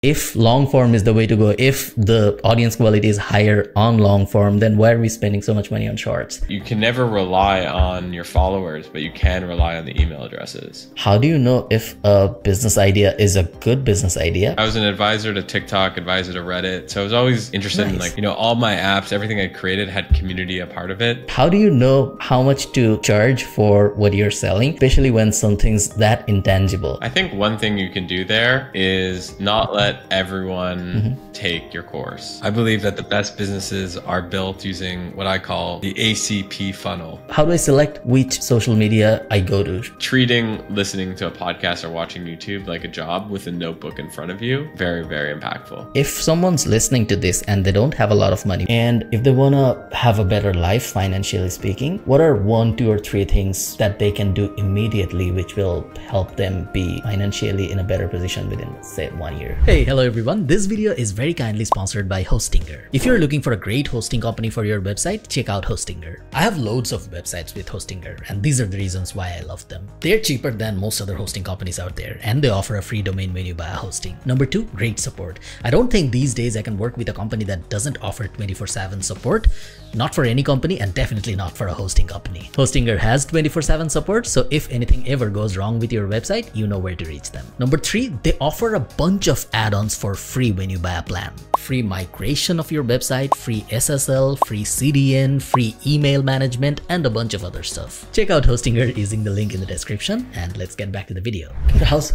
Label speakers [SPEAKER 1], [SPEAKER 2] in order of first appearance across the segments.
[SPEAKER 1] if long form is the way to go, if the audience quality is higher on long form, then why are we spending so much money on shorts?
[SPEAKER 2] You can never rely on your followers, but you can rely on the email addresses.
[SPEAKER 1] How do you know if a business idea is a good business idea?
[SPEAKER 2] I was an advisor to TikTok, advisor to Reddit. So I was always interested in like, all my apps, everything I created had community a part of it.
[SPEAKER 1] How do you know how much to charge for what you're selling, especially when something's that intangible?
[SPEAKER 2] I think one thing you can do there is not let everyone take your course. I believe that the best businesses are built using what I call the ACP funnel.
[SPEAKER 1] How do I select which social media I go to?
[SPEAKER 2] Treating listening to a podcast or watching YouTube like a job with a notebook in front of you, very, very impactful.
[SPEAKER 1] If someone's listening to this and they don't have a lot of money, and if they want to have a better life financially speaking, what are 1, 2, or 3 things that they can do immediately which will help them be financially in a better position within, say, 1 year? Hey, hello everyone. This video is very kindly sponsored by Hostinger. If you're looking for a great hosting company for your website, check out Hostinger. I have loads of websites with Hostinger, and these are the reasons why I love them. They're cheaper than most other hosting companies out there, and they offer a free domain when you buy a hosting. Number 2, great support. I don't think these days I can work with a company that doesn't offer 24/7 support. Not for any company, and definitely not for a hosting company. Hostinger has 24/7 support, so if anything ever goes wrong with your website, you know where to reach them. Number 3, they offer a bunch of add-ons for free when you buy a plan. Free migration of your website, free SSL, free CDN, free email management, and a bunch of other stuff. Check out Hostinger using the link in the description, and let's get back to the video. How's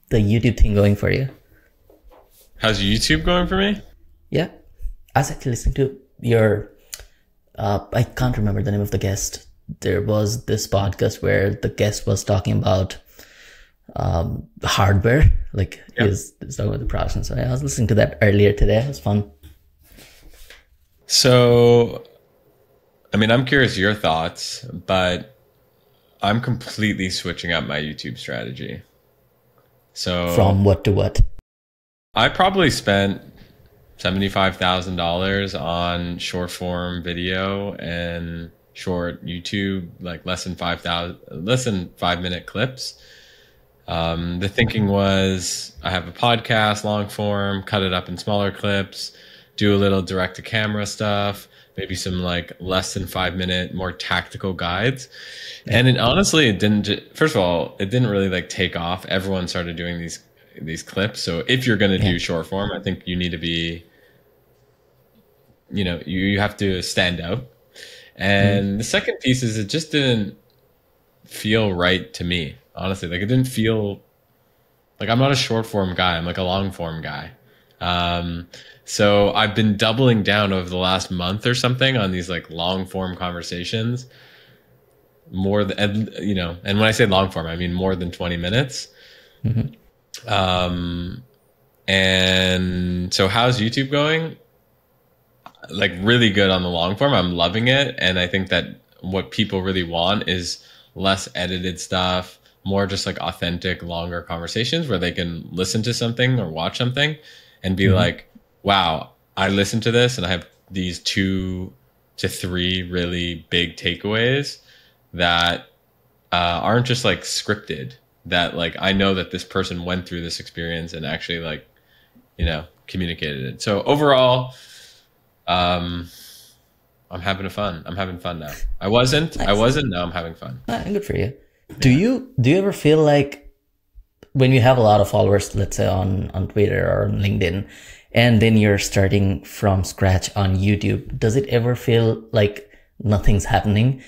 [SPEAKER 1] the YouTube thing going for you?
[SPEAKER 2] How's YouTube going for me?
[SPEAKER 1] Yeah, I was actually listening to your I can't remember the name of the guest. There was this podcast where the guest was talking about hardware, like he was talking about the products and so I was listening to that earlier today. It was fun.
[SPEAKER 2] So, I mean, I'm curious your thoughts, but I'm completely switching up my YouTube strategy. So
[SPEAKER 1] from what to what?
[SPEAKER 2] I probably spent $75,000 on short form video and short YouTube, like less than 5-minute clips. The thinking was I have a podcast, long form, cut it up in smaller clips, do a little direct to camera stuff, maybe some like less than 5-minute, more tactical guides. And honestly, it didn't, first of all, it didn't really like take off. Everyone started doing these clips. So if you're going to do short form, I think you need to be, you have to stand out. And the second piece is it just didn't feel right to me, honestly. Like it didn't feel like I'm not a short form guy. I'm like a long form guy. So I've been doubling down over the last month or something on these like long form conversations more than, and when I say long form, I mean more than 20 minutes. And so how's YouTube going? Like really good on the long form. I'm loving it. And I think that what people really want is less edited stuff, more just like authentic, longer conversations where they can listen to something or watch something and be like, wow, I listened to this and I have these 2 to 3 really big takeaways that aren't just like scripted, that like, I know that this person went through this experience and actually like, communicated it. So overall, I'm having fun. I'm having fun now. I wasn't, now I'm having fun.
[SPEAKER 1] Good for you. Do you ever feel like when you have a lot of followers, let's say on Twitter or on LinkedIn, and then you're starting from scratch on YouTube, does it ever feel like nothing's happening?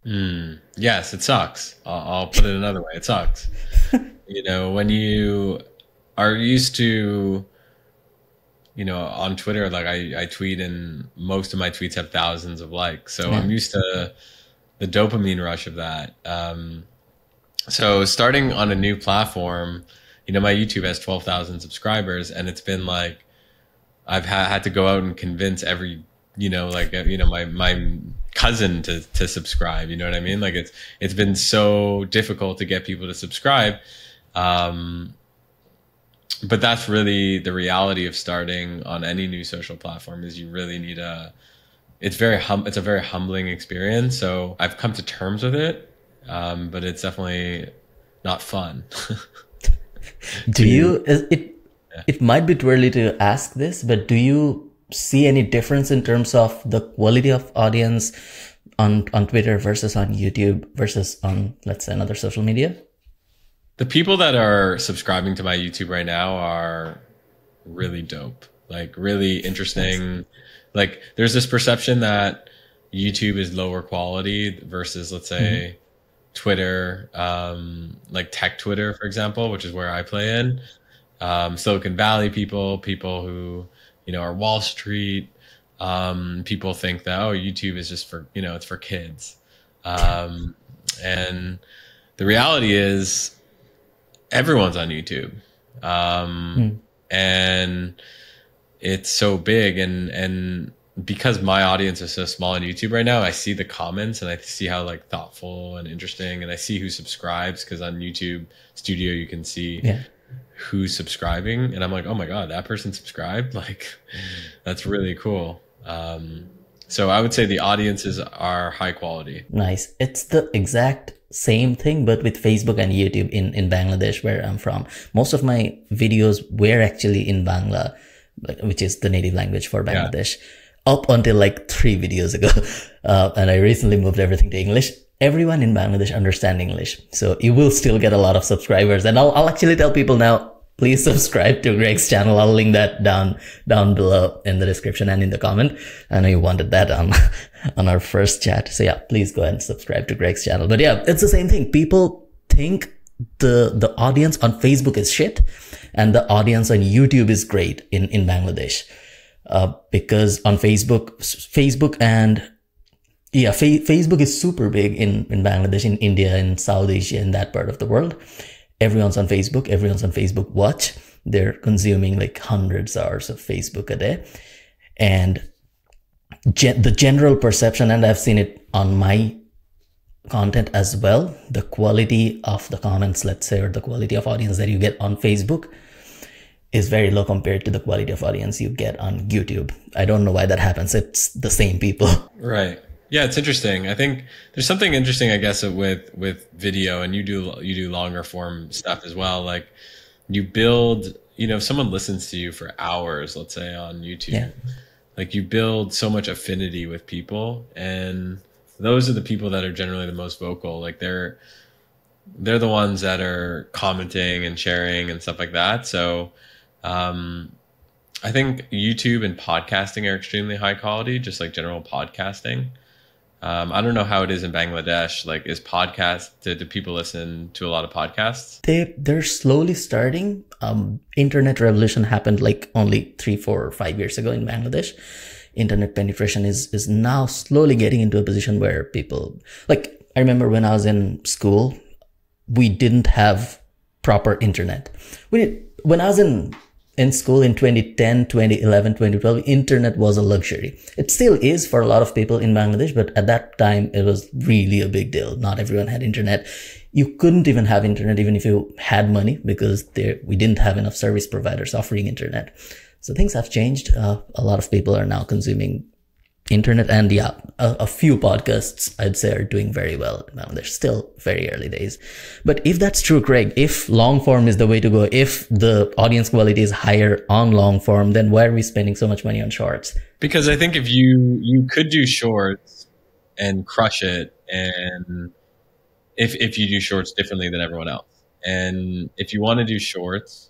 [SPEAKER 2] Yes, it sucks. I'll put it another way. It sucks. When you are used to, on Twitter, like I tweet and most of my tweets have thousands of likes. So I'm used to the dopamine rush of that. So starting on a new platform, my YouTube has 12,000 subscribers and it's been like, I've had to go out and convince every, my cousin to subscribe. You know what I mean? Like it's been so difficult to get people to subscribe. But that's really the reality of starting on any new social platform is you really need it's a very humbling experience. So I've come to terms with it. But it's definitely not fun.
[SPEAKER 1] it might be too early to ask this, but do you see any difference in terms of the quality of audience on Twitter versus on YouTube versus on, let's say, another social media?
[SPEAKER 2] The people that are subscribing to my YouTube right now are really dope, like really interesting. Nice. Like there's this perception that YouTube is lower quality versus, let's say, Twitter, like tech Twitter, for example, which is where I play in. Silicon Valley people who, you know, are Wall Street. People think that, oh, YouTube is just for, you know, it's for kids. And the reality is everyone's on YouTube. And it's so big, and because my audience is so small on YouTube right now, I see the comments and I see how like thoughtful and interesting, and I see who subscribes, because on YouTube Studio you can see who's subscribing, and I'm like, oh my god, that person subscribed, like that's really cool. So I would say the audiences are high quality. Nice.
[SPEAKER 1] It's the exact same thing, but with Facebook and YouTube in Bangladesh, where I'm from. Most of my videos were actually in Bangla, which is the native language for Bangladesh, up until like 3 videos ago. And I recently moved everything to English. Everyone in Bangladesh understands English, so you will still get a lot of subscribers. And I'll actually tell people now, please subscribe to Greg's channel. I'll link that down below in the description and in the comment. I know you wanted that on our first chat. So yeah, please go ahead and subscribe to Greg's channel. But yeah, it's the same thing. People think the audience on Facebook is shit and the audience on YouTube is great in Bangladesh. Because on Facebook is super big in Bangladesh, in India, in South Asia, in that part of the world. Everyone's on Facebook. Everyone's on Facebook Watch. They're consuming like hundreds of hours of Facebook a day. And the general perception, and I've seen it on my content as well, the quality of the comments, let's say, or the quality of audience that you get on Facebook is very low compared to the quality of audience you get on YouTube. I don't know why that happens. It's the same people. Right.
[SPEAKER 2] Yeah, it's interesting. I think there's something interesting, I guess, with video, and you do longer form stuff as well. Like you build, you know, if someone listens to you for hours, let's say on YouTube, like you build so much affinity with people, and those are the people that are generally the most vocal. Like they're the ones that are commenting and sharing and stuff like that. So I think YouTube and podcasting are extremely high quality, just like general podcasting. I don't know how it is in Bangladesh. Like, do people listen to a lot of podcasts?
[SPEAKER 1] They're slowly starting. Internet revolution happened like only 3, 4, or 5 years ago in Bangladesh. Internet penetration is now slowly getting into a position where people, like, I remember when I was in school, we didn't have proper internet. When I was in school in 2010, 2011, 2012, internet was a luxury. It still is for a lot of people in Bangladesh, but at that time, it was really a big deal. Not everyone had internet. You couldn't even have internet even if you had money, because we didn't have enough service providers offering internet. So things have changed. A lot of people are now consuming internet, and yeah, a few podcasts I'd say are doing very well. Now they're still very early days. But if that's true, Craig, if long form is the way to go, if the audience quality is higher on long form, then why are we spending so much money on shorts?
[SPEAKER 2] Because I think if you could do shorts and crush it, and if you do shorts differently than everyone else, and if you want to do shorts,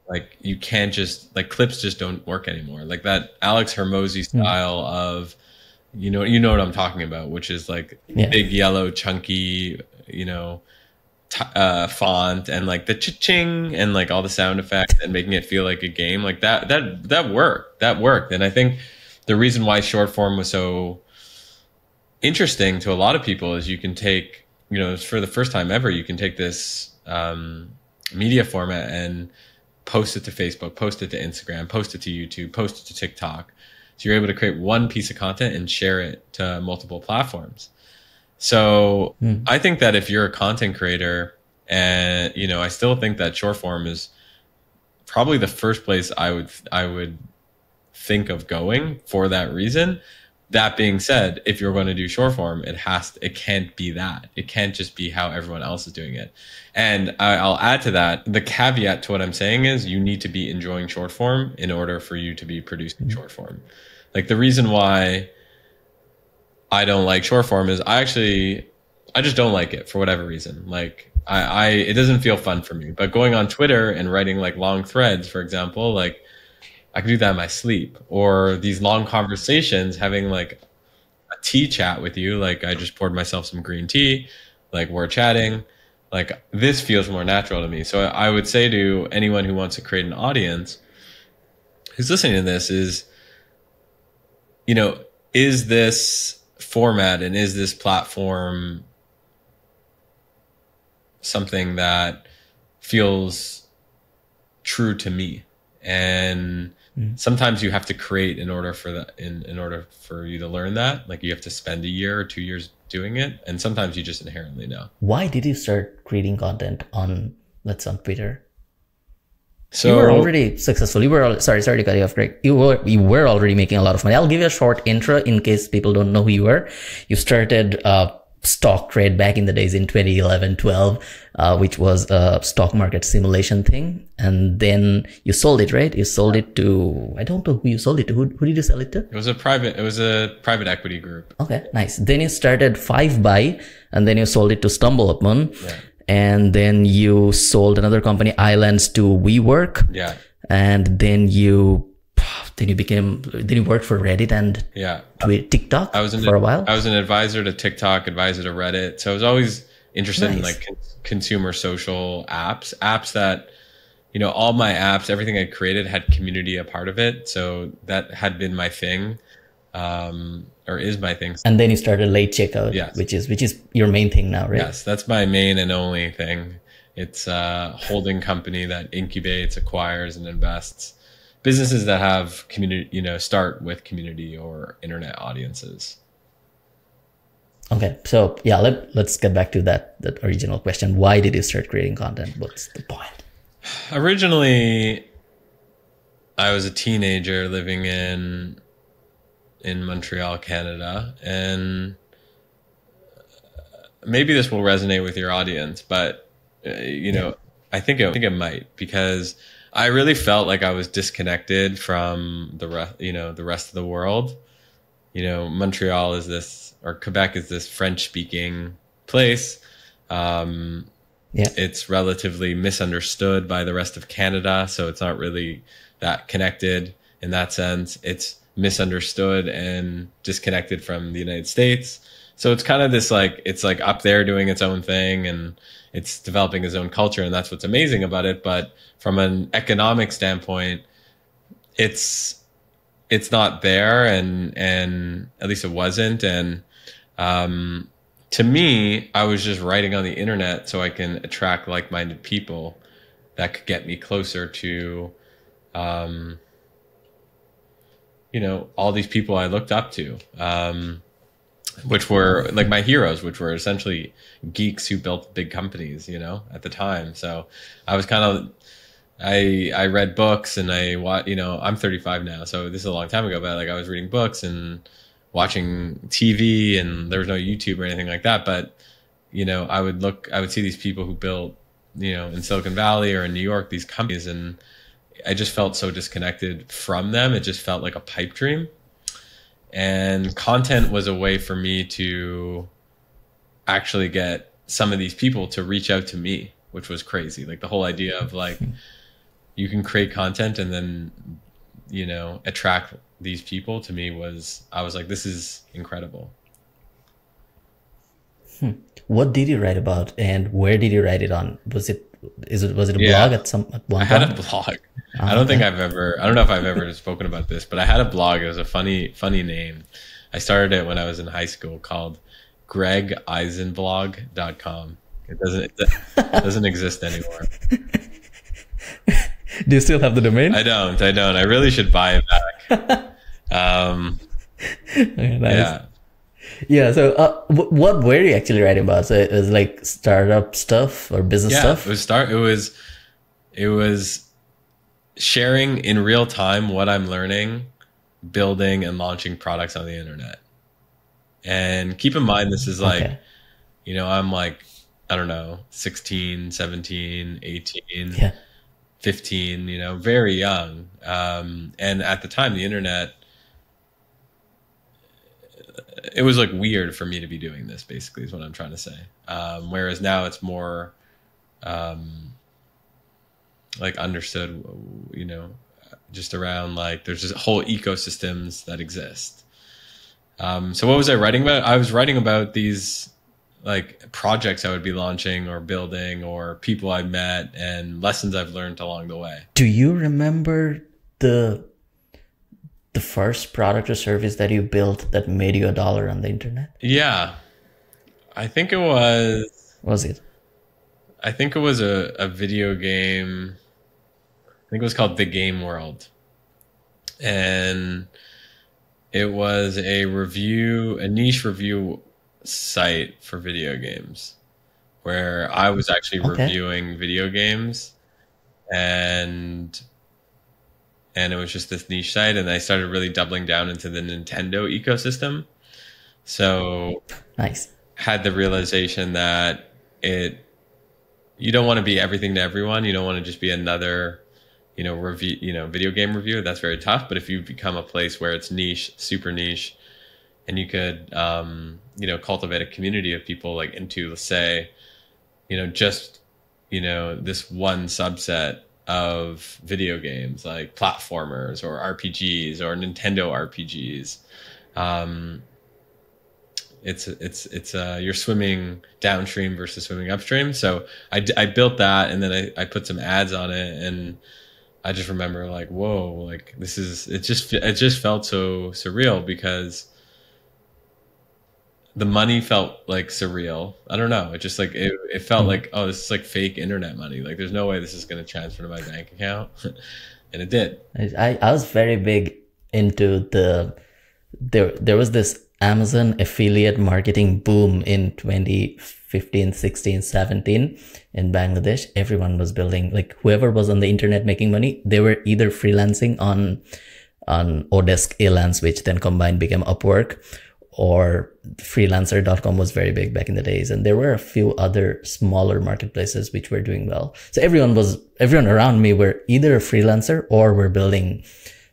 [SPEAKER 2] like you can't just, like, clips just don't work anymore. Like that Alex Hermosi style of, you know what I'm talking about, which is like big yellow chunky, you know, font, and like the cha-ching and like all the sound effects and making it feel like a game, like that worked. And I think the reason why short form was so interesting to a lot of people is you can take, you know, for the first time ever, you can take this media format and post it to Facebook, post it to Instagram, post it to YouTube, post it to TikTok. So you're able to create one piece of content and share it to multiple platforms. So I think that if you're a content creator, and, you know, I still think that short form is probably the first place I would think of going for that reason. That being said, if you're going to do short form, it can't be that. It can't just be how everyone else is doing it. And I'll add to that, the caveat to what I'm saying is you need to be enjoying short form in order for you to be producing short form. Like the reason why I don't like short form is I just don't like it for whatever reason. Like it doesn't feel fun for me, but going on Twitter and writing like long threads, for example, like I can do that in my sleep, or these long conversations, having like a tea chat with you. Like I just poured myself some green tea, like we're chatting, like this feels more natural to me. So I would say to anyone who wants to create an audience who's listening to this is, is this format and is this platform something that feels true to me? And sometimes you have to create in order for that, in order for you to learn that. Like you have to spend a year or 2 years doing it, and sometimes you just inherently know.
[SPEAKER 1] Why did you start creating content on Twitter?
[SPEAKER 2] So
[SPEAKER 1] you were already successful. You were sorry to cut you off, Greg. You were already making a lot of money. I'll give you a short intro in case people don't know who you were. You started stock trade back in the days in 2011-12, which was a stock market simulation thing. And then you sold it, right? You sold it to, I don't know who you sold it to. Who did you sell it to?
[SPEAKER 2] It was a private equity group.
[SPEAKER 1] Okay, nice. Then you started 5buy, and then you sold it to StumbleUpon. Yeah. And then you sold another company, Islands, to WeWork.
[SPEAKER 2] Yeah.
[SPEAKER 1] And then you worked for Reddit and TikTok for a while.
[SPEAKER 2] I was an advisor to TikTok, advisor to Reddit. So I was always interested in like consumer social apps that, all my apps, everything I created had community a part of it. So that had been my thing, or is my thing.
[SPEAKER 1] And then you started Late Checkout, yes, which is your main thing now, right?
[SPEAKER 2] Yes, that's my main and only thing. It's a holding company that incubates, acquires, and invests businesses that have community, start with community or internet audiences.
[SPEAKER 1] Okay, so yeah, let's get back to that original question. Why did you start creating content? What's the point?
[SPEAKER 2] Originally, I was a teenager living in Montreal, Canada, and maybe this will resonate with your audience, but I think it might, because I really felt like I was disconnected from the rest of the world. Montreal is this, or Quebec is this French-speaking place. It's relatively misunderstood by the rest of Canada, so it's not really that connected in that sense. It's misunderstood and disconnected from the United States. So it's kind of this it's up there doing its own thing, and it's developing its own culture, and that's what's amazing about it. But from an economic standpoint, it's not there, and at least it wasn't. And to me, I was just writing on the internet so I can attract like-minded people that could get me closer to all these people I looked up to, which were like my heroes, which were essentially geeks who built big companies, at the time. So I was I read books, and I'm 35 now, so this is a long time ago, but I was reading books and watching TV, and there was no YouTube or anything like that. But, I would see these people who built, in Silicon Valley or in New York, these companies, and I just felt so disconnected from them. It just felt like a pipe dream. And content was a way for me to actually get some of these people to reach out to me, which was crazy. Like the whole idea of you can create content and then, attract these people to me I was like, this is incredible.
[SPEAKER 1] What did you write about, and where did you write it on? Was it a blog at one
[SPEAKER 2] I had a blog. I don't know if I've ever spoken about this, but I had a blog. It was a funny name. I started it when I was in high school, called gregisenblog.com. It doesn't exist anymore.
[SPEAKER 1] Do you still have the domain?
[SPEAKER 2] I don't. I really should buy it back.
[SPEAKER 1] Okay, nice. Yeah. So what were you actually writing about? So it was like startup stuff or business stuff? It was sharing in real time what I'm learning
[SPEAKER 2] building and launching products on the internet. And keep in mind, this is like,
[SPEAKER 1] Okay.
[SPEAKER 2] I'm like, I don't know, 16, 17, 18,
[SPEAKER 1] Yeah.
[SPEAKER 2] 15, very young. And at the time, the internet, it was like weird for me to be doing this, basically, is what I'm trying to say. Whereas now it's more like understood, just around like there's just whole ecosystems that exist. So what was I writing about? I was writing about these like projects I would be launching or building or people I met and lessons I've learned along the way.
[SPEAKER 1] Do you remember the first product or service that you built that made you $1 on the internet?
[SPEAKER 2] Yeah, I think it was.
[SPEAKER 1] Was it?
[SPEAKER 2] I think it was a video game. I think it was called The Game World. And it was a niche review site for video games where I was actually reviewing video games, and it was just this niche site, and I started really doubling down into the Nintendo ecosystem. So
[SPEAKER 1] Nice.
[SPEAKER 2] had the realization that you don't want to be everything to everyone. You don't want to just be another review, video game reviewer. That's very tough. But if you become a place where it's niche, super niche, and you could, cultivate a community of people like into, let's say, just, this one subset of video games like platformers or RPGs or Nintendo RPGs. It's you're swimming downstream versus swimming upstream. So I built that, and then I put some ads on it, and I just remember like, whoa, like it just felt so surreal because the money felt like surreal. I don't know. It just like, it felt like, oh, this is like fake internet money. Like there's no way this is going to transfer to my bank account. And it did.
[SPEAKER 1] I was very big into there was this Amazon affiliate marketing boom in 2015, 16, 17 in Bangladesh. Everyone was building, like whoever was on the internet making money, they were either freelancing on Odesk Elance, which then combined became Upwork, or freelancer.com was very big back in the days. And there were a few other smaller marketplaces which were doing well. So everyone around me were either a freelancer or were building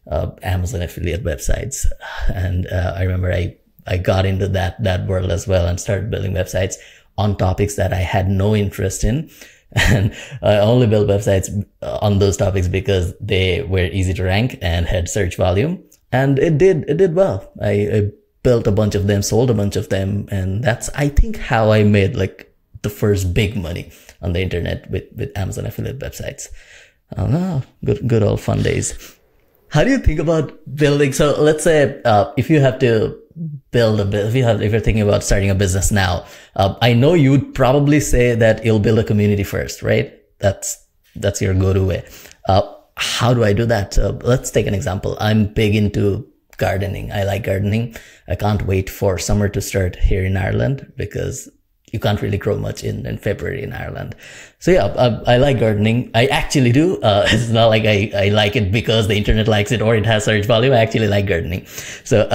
[SPEAKER 1] Amazon affiliate websites. And I remember I got into that world as well and started building websites on topics that I had no interest in. And I only built websites on those topics because they were easy to rank and had search volume. And it did well. I built a bunch of them, sold a bunch of them. And that's, I think, how I made like the first big money on the internet with Amazon affiliate websites. I don't know. Good old fun days. How do you think about building? So let's say, if you have to build a business, if you're thinking about starting a business now, I know you'd probably say that you'll build a community first, right? That's your go-to way. How do I do that? Let's take an example. I'm big into gardening. I like gardening. I can't wait for summer to start here in Ireland because you can't really grow much in February in Ireland. So yeah, I like gardening. I actually do. It's not like I like it because the internet likes it or it has search volume. I actually like gardening. So,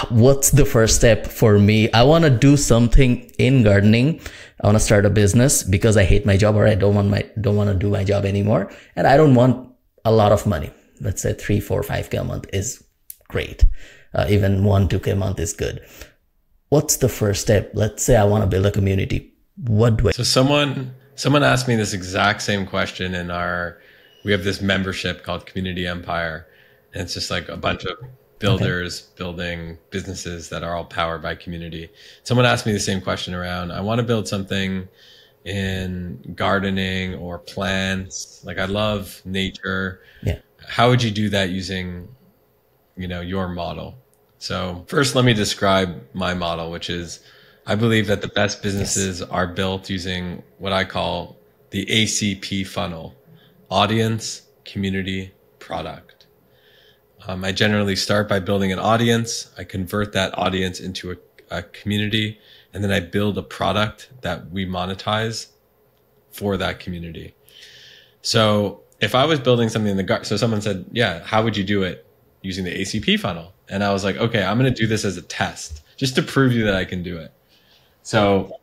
[SPEAKER 1] what's the first step for me? I want to do something in gardening. I want to start a business because I hate my job, or I don't want to do my job anymore. And I don't want a lot of money. Let's say 3, 4, 5K a month is great. Even 1, 2K a month is good. What's the first step? Let's say I want to build a community. What do I?
[SPEAKER 2] So someone asked me this exact same question we have this membership called Community Empire. And it's just like a bunch of builders building businesses that are all powered by community. Someone asked me the same question around, I want to build something in gardening or plants. Like I love nature.
[SPEAKER 1] Yeah.
[SPEAKER 2] How would you do that using, your model? So first, let me describe my model, which is I believe that the best businesses are built using what I call the ACP funnel: audience, community, product. I generally start by building an audience. I convert that audience into a community, and then I build a product that we monetize for that community. So if I was building something in the garden, so someone said, yeah, how would you do it? using the ACP funnel. And I was like, okay, I'm going to do this as a test just to prove you that I can do it. So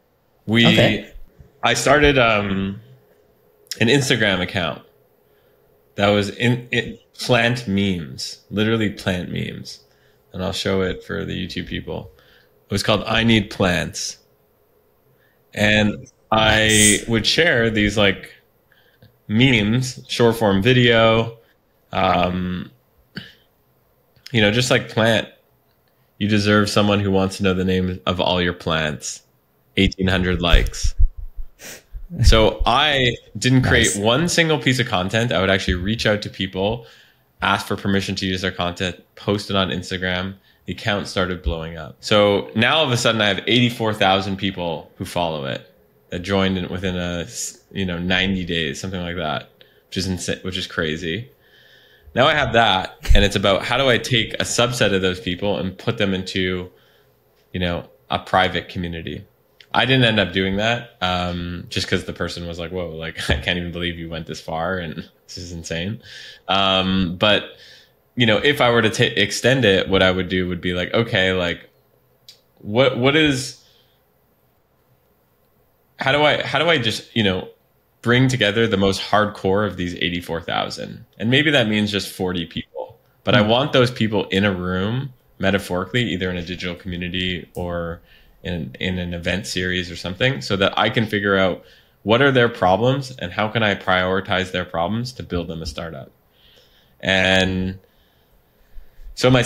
[SPEAKER 2] I started an Instagram account that was plant memes, literally plant memes. And I'll show it for the YouTube people. It was called I Need Plants. And I would share these like memes, short form video, just like plant. You deserve someone who wants to know the name of all your plants. 1,800 likes. So I didn't create one single piece of content. I would actually reach out to people, ask for permission to use their content, post it on Instagram. The account started blowing up. So now all of a sudden I have 84,000 people who follow it that joined within 90 days, something like that, which is insane, which is crazy. Now I have that, and it's about how do I take a subset of those people and put them into, a private community. I didn't end up doing that just because the person was like, whoa, like I can't even believe you went this far and this is insane. But, if I were to extend it, what I would do would be like, okay, like how do I just, bring together the most hardcore of these 84,000? And maybe that means just 40 people, but I want those people in a room, metaphorically, either in a digital community or in an event series or something, so that I can figure out what are their problems and how can I prioritize their problems to build them a startup. And so my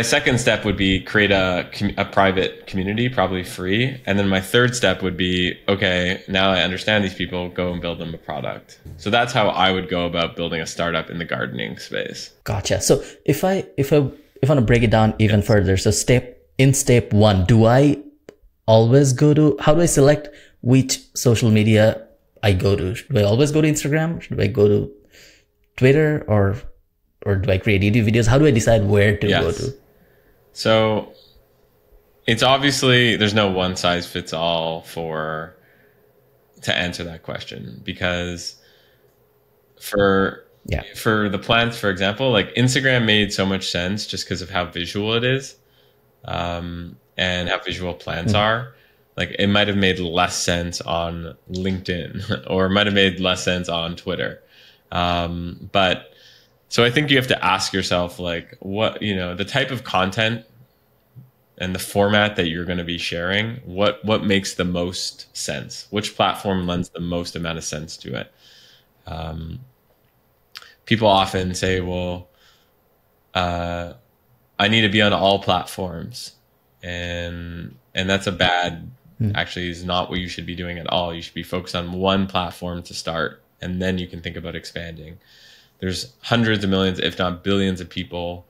[SPEAKER 2] second step would be create a private community, probably free. And then my third step would be, okay, now I understand these people, go and build them a product. So that's how I would go about building a startup in the gardening space.
[SPEAKER 1] Gotcha. So if I want to break it down even further, so step one, do I always how do I select which social media I go to? Do I always go to Instagram? Should I go to Twitter or do I create YouTube videos? How do I decide where to go to?
[SPEAKER 2] So it's obviously, there's no one size fits all to answer that question, because for the plants, for example, like Instagram made so much sense just because of how visual it is, and how visual plants are. Like it might have made less sense on LinkedIn or it might have made less sense on Twitter. So I think you have to ask yourself, like, what, the type of content and the format that you're going to be sharing, what makes the most sense? Which platform lends the most amount of sense to it? People often say, well, I need to be on all platforms. And that's actually is not what you should be doing at all. You should be focused on one platform to start, and then you can think about expanding. There's hundreds of millions, if not billions of people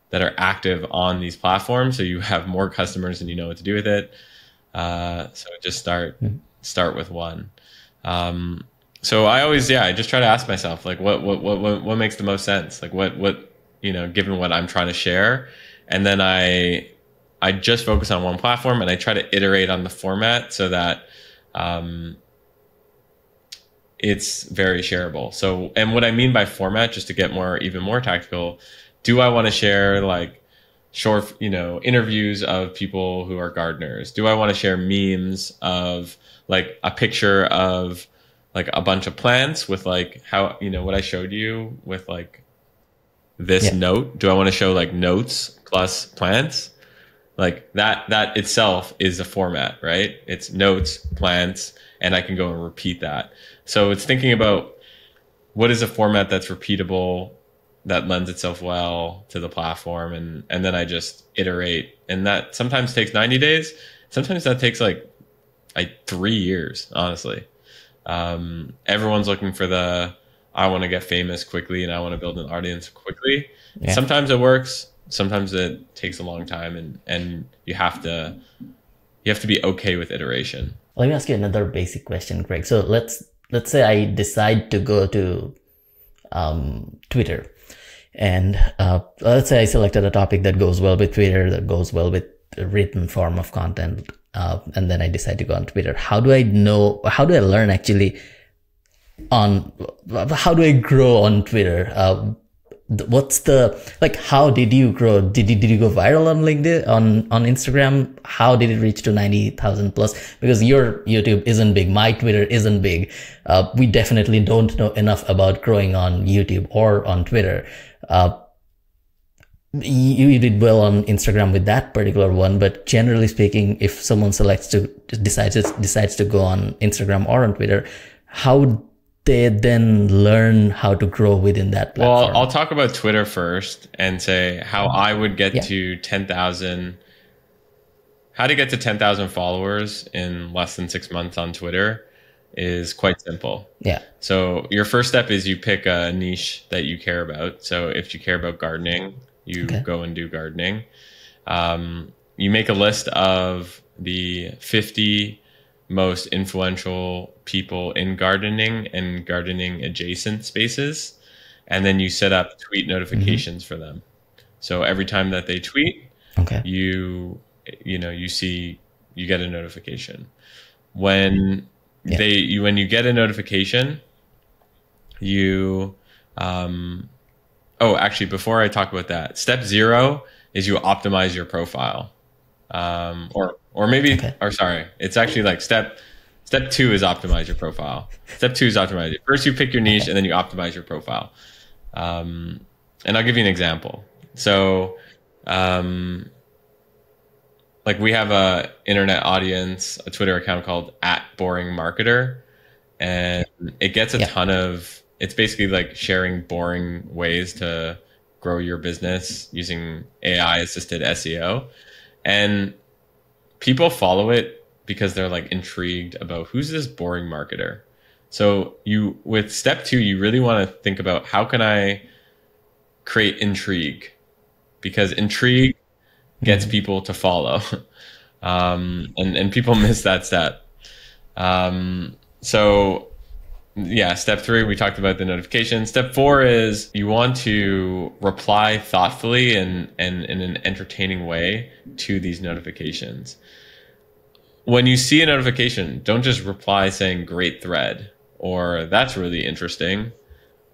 [SPEAKER 2] that are active on these platforms. So you have more customers than you know what to do with it. So just start with one. So I just try to ask myself, like, what makes the most sense? Like what, given what I'm trying to share. And then I just focus on one platform and I try to iterate on the format so that, it's very shareable. So, and what I mean by format, just to get even more tactical, do I want to share like short, interviews of people who are gardeners? Do I want to share memes of like a picture of like a bunch of plants with like how, what I showed you with like this note? Do I want to show like notes plus plants? Like that itself is a format, right? It's notes, plants, and I can go and repeat that. So it's thinking about what is a format that's repeatable, that lends itself well to the platform, and then I just iterate. And that sometimes takes 90 days. Sometimes that takes like 3 years, honestly. Everyone's looking for I want to get famous quickly and I want to build an audience quickly. Yeah. Sometimes it works. Sometimes it takes a long time, and you have to be okay with iteration.
[SPEAKER 1] Let me ask you another basic question, Craig. So let's say I decide to go to Twitter, and let's say I selected a topic that goes well with Twitter, that goes well with the written form of content, and then I decide to go on Twitter. How do I learn actually how do I grow on Twitter? what's the, like, how did you grow? Did you go viral on LinkedIn, on Instagram? How did it reach to 90,000 plus? Because your YouTube isn't big, my Twitter isn't big. We definitely don't know enough about growing on YouTube or on Twitter. You did well on Instagram with that particular one, but generally speaking, if someone decides to go on Instagram or on Twitter, how would they then learn how to grow within that platform?
[SPEAKER 2] Well, I'll talk about Twitter first and say how I would get to 10,000. How to get to 10,000 followers in less than 6 months on Twitter is quite simple.
[SPEAKER 1] Yeah.
[SPEAKER 2] So your first step is you pick a niche that you care about. So if you care about gardening, you go and do gardening. You make a list of the 50 most influential people in gardening and gardening adjacent spaces. And then you set up tweet notifications for them. So every time that they tweet, you get a notification. When when you get a notification, actually, before I talk about that, step 0 is you optimize your profile. It's actually like step 2 is optimize your profile. Step 2 is optimize it. First you pick your niche and then you optimize your profile. And I'll give you an example. So, like we have a internet audience, a Twitter account called @BoringMarketer, and it gets a ton of, it's basically like sharing boring ways to grow your business using AI assisted SEO. And people follow it because they're like intrigued about who's this boring marketer. So with step 2, you really want to think about how can I create intrigue, because intrigue gets people to follow. And people miss that step. Step 3, we talked about the notification. Step 4 is you want to reply thoughtfully and in an entertaining way to these notifications. When you see a notification, don't just reply saying great thread or that's really interesting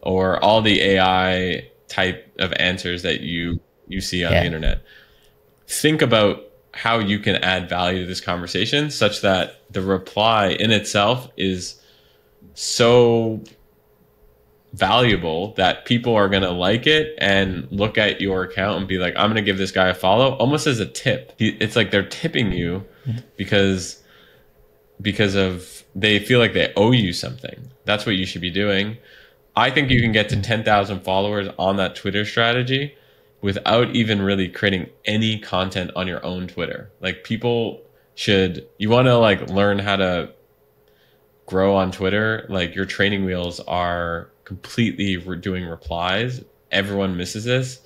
[SPEAKER 2] or all the AI type of answers that you see on the internet. Think about how you can add value to this conversation such that the reply in itself is so valuable that people are going to like it and look at your account and be like, I'm going to give this guy a follow, almost as a tip. It's like they're tipping you because of they feel like they owe you something. That's what you should be doing. I think you can get to 10,000 followers on that Twitter strategy without even really creating any content on your own Twitter. Like you want to like learn how to grow on Twitter. Like your training wheels are completely doing replies. Everyone misses this.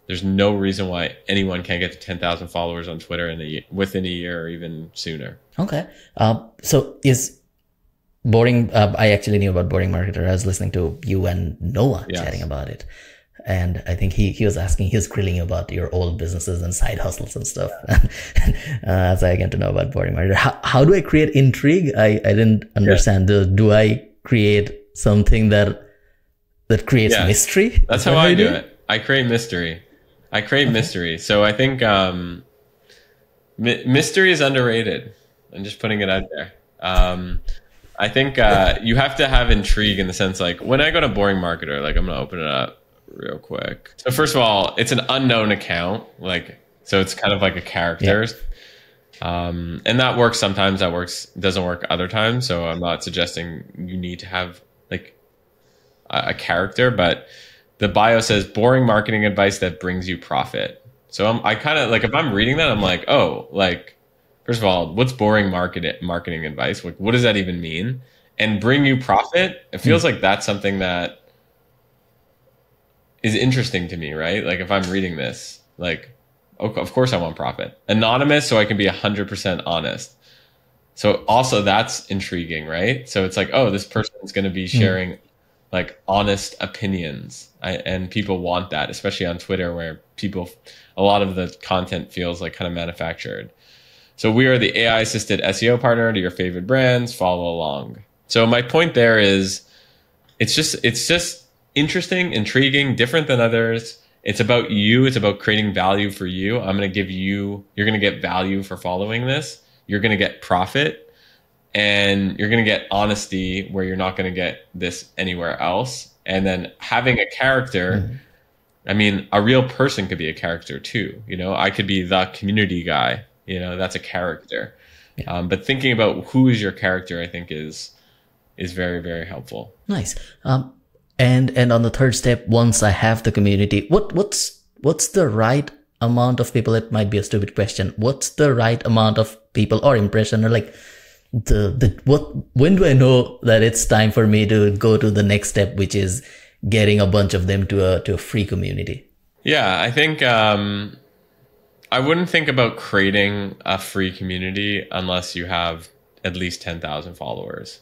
[SPEAKER 2] There's no reason why anyone can't get to 10,000 followers on Twitter within a year or even sooner. Okay.
[SPEAKER 1] So is Boring, I actually knew about Boring Marketer. I was listening to you and Noah chatting about it. And I think he was grilling you about your old businesses and side hustles and stuff. So I get to know about Boring Marketer. How do I create intrigue? I didn't understand. Do I create something that creates mystery?
[SPEAKER 2] That's how I do it. I create mystery. Mystery. So I think mystery is underrated. I'm just putting it out there. I think you have to have intrigue in the sense like when I go to Boring Marketer, like I'm going to open it up real quick. So first of all, it's an unknown account. So it's kind of like a character. And that works sometimes, doesn't work other times. So I'm not suggesting you need to have like a character, but the bio says boring marketing advice that brings you profit. So I kind of like, if I'm reading that, I'm like, oh, like, first of all, what's boring marketing advice? Like, what does that even mean? And bring you profit? It feels like that's something that is interesting to me, right? Like if I'm reading this, like, of course I want profit. Anonymous, so I can be 100% honest. So also that's intriguing, right? So it's like, oh, this person is going to be sharing like honest opinions. And people want that, especially on Twitter where a lot of the content feels like kind of manufactured. So we are the AI assisted SEO partner to your favorite brands. Follow along. So my point there is it's just interesting, intriguing, different than others. It's about you. It's about creating value for you. I'm going to give you, you're going to get value for following this. You're going to get profit, and you're going to get honesty where you're not going to get this anywhere else. And then having a character, I mean, a real person could be a character too. You know, I could be the community guy, you know, that's a character.
[SPEAKER 1] Yeah.
[SPEAKER 2] But thinking about who is your character, I think is very, very helpful.
[SPEAKER 1] Nice. And on the third step, once I have the community, what's the right amount of people? It might be a stupid question. What's the right amount of people or impression, or like when do I know that it's time for me to go to the next step, which is getting a bunch of them to a free community?
[SPEAKER 2] Yeah, I think I wouldn't think about creating a free community unless you have at least 10,000 followers.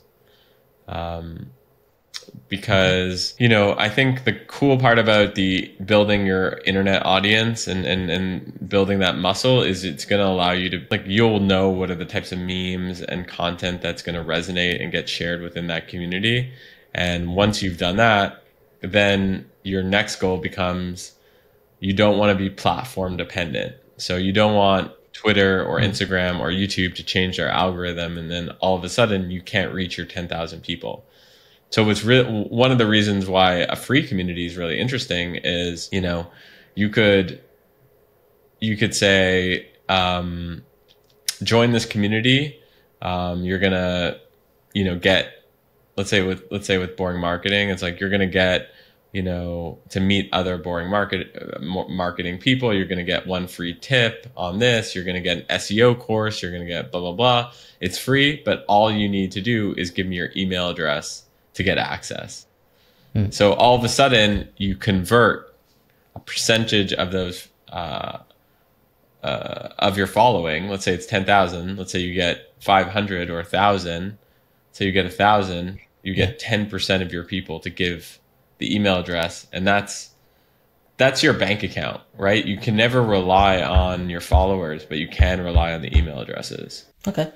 [SPEAKER 2] Because, you know, I think the cool part about the building your internet audience and building that muscle is it's going to allow you to, like, you'll know what are the types of memes and content that's going to resonate and get shared within that community. And once you've done that, then your next goal becomes, you don't want to be platform dependent. So you don't want Twitter or Instagram or YouTube to change their algorithm, and then all of a sudden you can't reach your 10,000 people. So it's really one of the reasons why a free community is really interesting is, you know, you could say, join this community. You're gonna, you know, get, let's say with boring marketing, it's like you're gonna get, you know, to meet other boring marketing people. You're gonna get one free tip on this. You're gonna get an SEO course. You're gonna get blah blah blah. It's free, but all you need to do is give me your email address to get access. So all of a sudden you convert a percentage of those of your following. Let's say it's 10,000. Let's say you get 500 or 1,000. So you get 1,000. You get 10% of your people to give the email address, and that's your bank account, right? You can never rely on your followers, but you can rely on the email addresses.
[SPEAKER 1] Okay,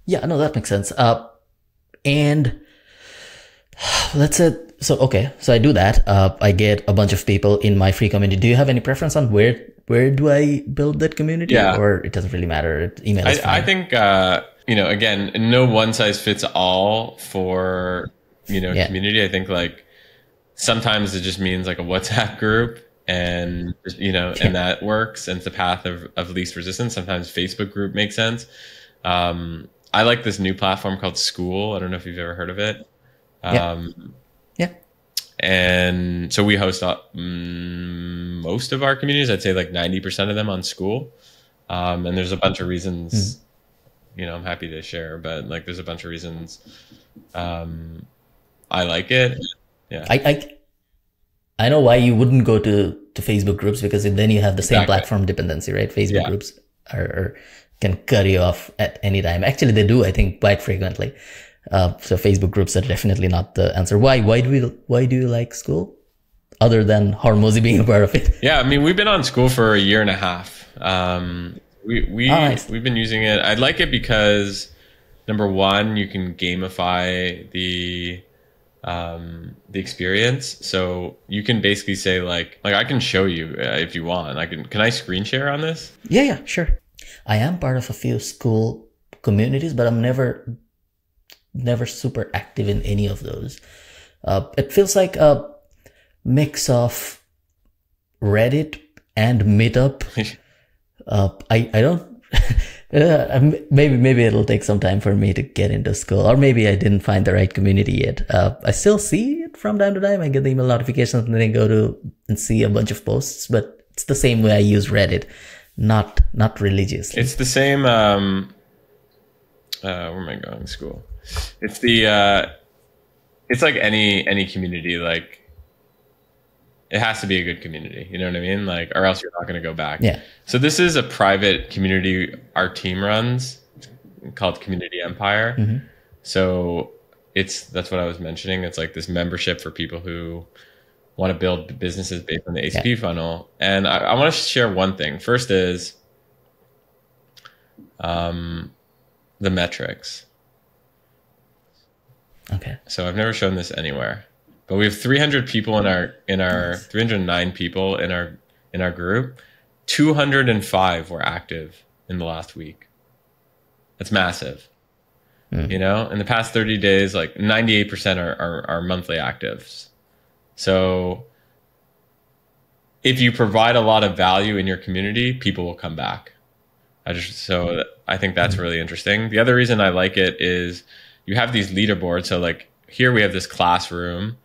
[SPEAKER 1] yeah, no, that makes sense. And let's say, so I do that. I get a bunch of people in my free community. Do you have any preference on where do I build that community?
[SPEAKER 2] Yeah.
[SPEAKER 1] Or it doesn't really matter? Email is fine.
[SPEAKER 2] I think, you know, again, no one size fits all for, you know, community. I think like sometimes it just means like a WhatsApp group, and, you know, and that works, and it's the path of least resistance. Sometimes Facebook group makes sense. I like this new platform called School. I don't know if you've ever heard of it. And so we host most of our communities. I'd say like 90% of them on School. And there's a bunch of reasons, you know, I'm happy to share, but like there's a bunch of reasons I like it. Yeah.
[SPEAKER 1] I know why you wouldn't go to Facebook groups, because then you have the same platform dependency, right? Facebook groups can cut you off at any time. Actually, they do, I think, quite frequently. So Facebook groups are definitely not the answer. Why do you like School, other than Hormozy being a part of it?
[SPEAKER 2] Yeah, I mean, we've been on School for a year and a half. We've been using it. I like it because, number one, you can gamify the experience. So you can basically say like I can show you if you want. Can I screen share on this?
[SPEAKER 1] Yeah, sure. I am part of a few School communities, but I'm never super active in any of those. It feels like a mix of Reddit and Meetup. I don't maybe it'll take some time for me to get into School, or maybe I didn't find the right community yet. I still see it from time to time. I get the email notifications and then I go to and see a bunch of posts, but it's the same way I use Reddit, not religiously.
[SPEAKER 2] It's the same. Where am I going? School. It's it's like any community. Like, it has to be a good community. You know what I mean? Like, or else you're not going to go back.
[SPEAKER 1] Yeah.
[SPEAKER 2] So this is a private community our team runs called Community Empire. Mm-hmm. So that's what I was mentioning. It's like this membership for people who want to build businesses based on the ACP funnel. And I want to share one thing. First is the metrics.
[SPEAKER 1] Okay.
[SPEAKER 2] So I've never shown this anywhere. but we have 300 people in our 309 people in our group. 205 were active in the last week. That's massive. You know, in the past 30 days, like 98% are monthly actives. So if you provide a lot of value in your community, people will come back. So I think that's really interesting. The other reason I like it is you have these leaderboards. So like here we have this classroom